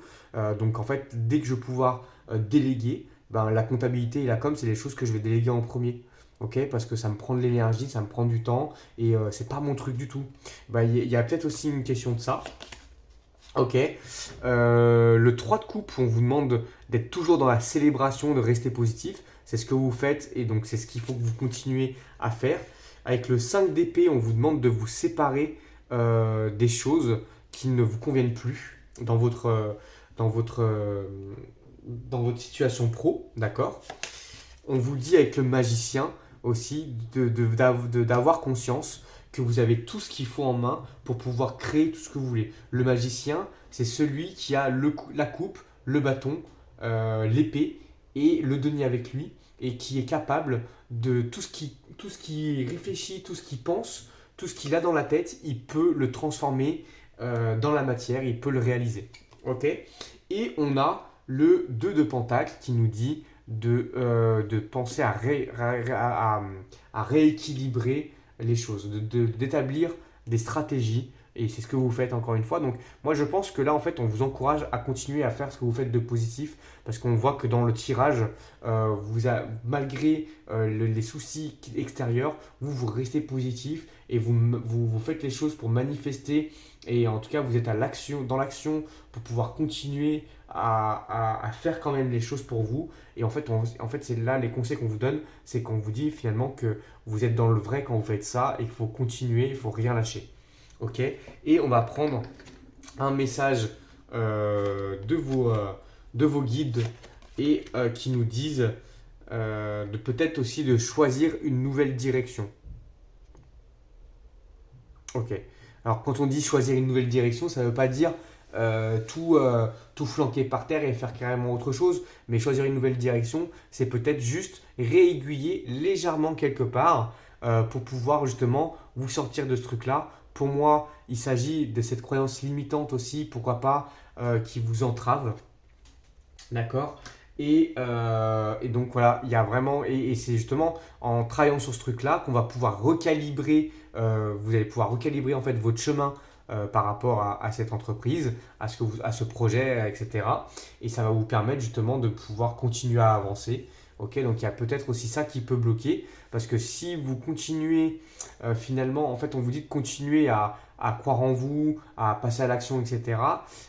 Donc en fait, dès que je vais pouvoir déléguer, ben, la comptabilité et la com c'est les choses que je vais déléguer en premier. Ok, parce que ça me prend de l'énergie, ça me prend du temps et c'est pas mon truc du tout. Bah, il y a peut-être aussi une question de ça. Ok. Le 3 de coupe, on vous demande d'être toujours dans la célébration, de rester positif. C'est ce que vous faites et donc c'est ce qu'il faut que vous continuez à faire. Avec le 5 d'épée, on vous demande de vous séparer des choses qui ne vous conviennent plus dans votre, euh, dans votre situation pro. D'accord. On vous dit avec le magicien aussi d'avoir conscience que vous avez tout ce qu'il faut en main pour pouvoir créer tout ce que vous voulez. Le magicien, c'est celui qui a la coupe, le bâton, l'épée et le denier avec lui et qui est capable de tout ce qui réfléchit, tout ce qu'il pense, tout ce qu'il a dans la tête, il peut le transformer dans la matière, il peut le réaliser. Ok. Et on a le 2 de pentacle qui nous dit de penser à rééquilibrer les choses, d'établir des stratégies. Et c'est ce que vous faites encore une fois. Donc moi je pense que là en fait on vous encourage à continuer à faire ce que vous faites de positif parce qu'on voit que dans le tirage, malgré les soucis extérieurs, vous restez positif et vous faites les choses pour manifester et en tout cas vous êtes dans l'action pour pouvoir continuer à faire quand même les choses pour vous. Et en fait c'est là les conseils qu'on vous donne, c'est qu'on vous dit finalement que vous êtes dans le vrai quand vous faites ça et qu'il faut continuer, il faut rien lâcher. Ok. Et on va prendre un message de vos guides et qui nous disent de peut-être aussi de choisir une nouvelle direction. Ok. Alors quand on dit choisir une nouvelle direction, ça ne veut pas dire tout flanquer par terre et faire carrément autre chose, mais choisir une nouvelle direction, c'est peut-être juste réaiguiller légèrement quelque part pour pouvoir justement vous sortir de ce truc-là. Pour moi, il s'agit de cette croyance limitante aussi, pourquoi pas, qui vous entrave. D'accord. Et donc voilà, il y a vraiment, et c'est justement en travaillant sur ce truc-là qu'on va pouvoir recalibrer, vous allez pouvoir recalibrer en fait votre chemin par rapport à cette entreprise, à ce projet, etc. Et ça va vous permettre justement de pouvoir continuer à avancer. Ok, donc il y a peut-être aussi ça qui peut bloquer, parce que si vous continuez, finalement, en fait, on vous dit de continuer à croire en vous, à passer à l'action, etc.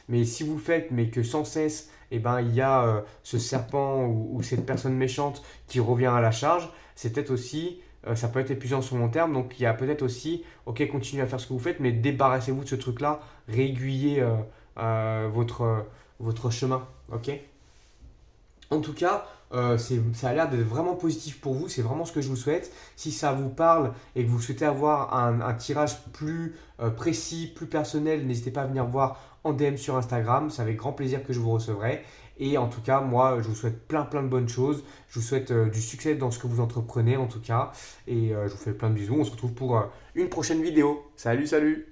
Mais si vous le faites, mais que sans cesse, eh ben, il y a ce serpent ou cette personne méchante qui revient à la charge, c'est peut-être aussi, ça peut être épuisant sur long terme. Donc il y a peut-être aussi, ok, continuez à faire ce que vous faites, mais débarrassez-vous de ce truc-là, réaiguillez votre chemin. Ok. En tout cas, ça a l'air d'être vraiment positif pour vous, c'est vraiment ce que je vous souhaite. Si ça vous parle et que vous souhaitez avoir un tirage plus précis, plus personnel, n'hésitez pas à venir voir en DM sur Instagram, c'est avec grand plaisir que je vous recevrai. Et en tout cas, moi, je vous souhaite plein de bonnes choses. Je vous souhaite du succès dans ce que vous entreprenez en tout cas. Et je vous fais plein de bisous. On se retrouve pour une prochaine vidéo. Salut, salut!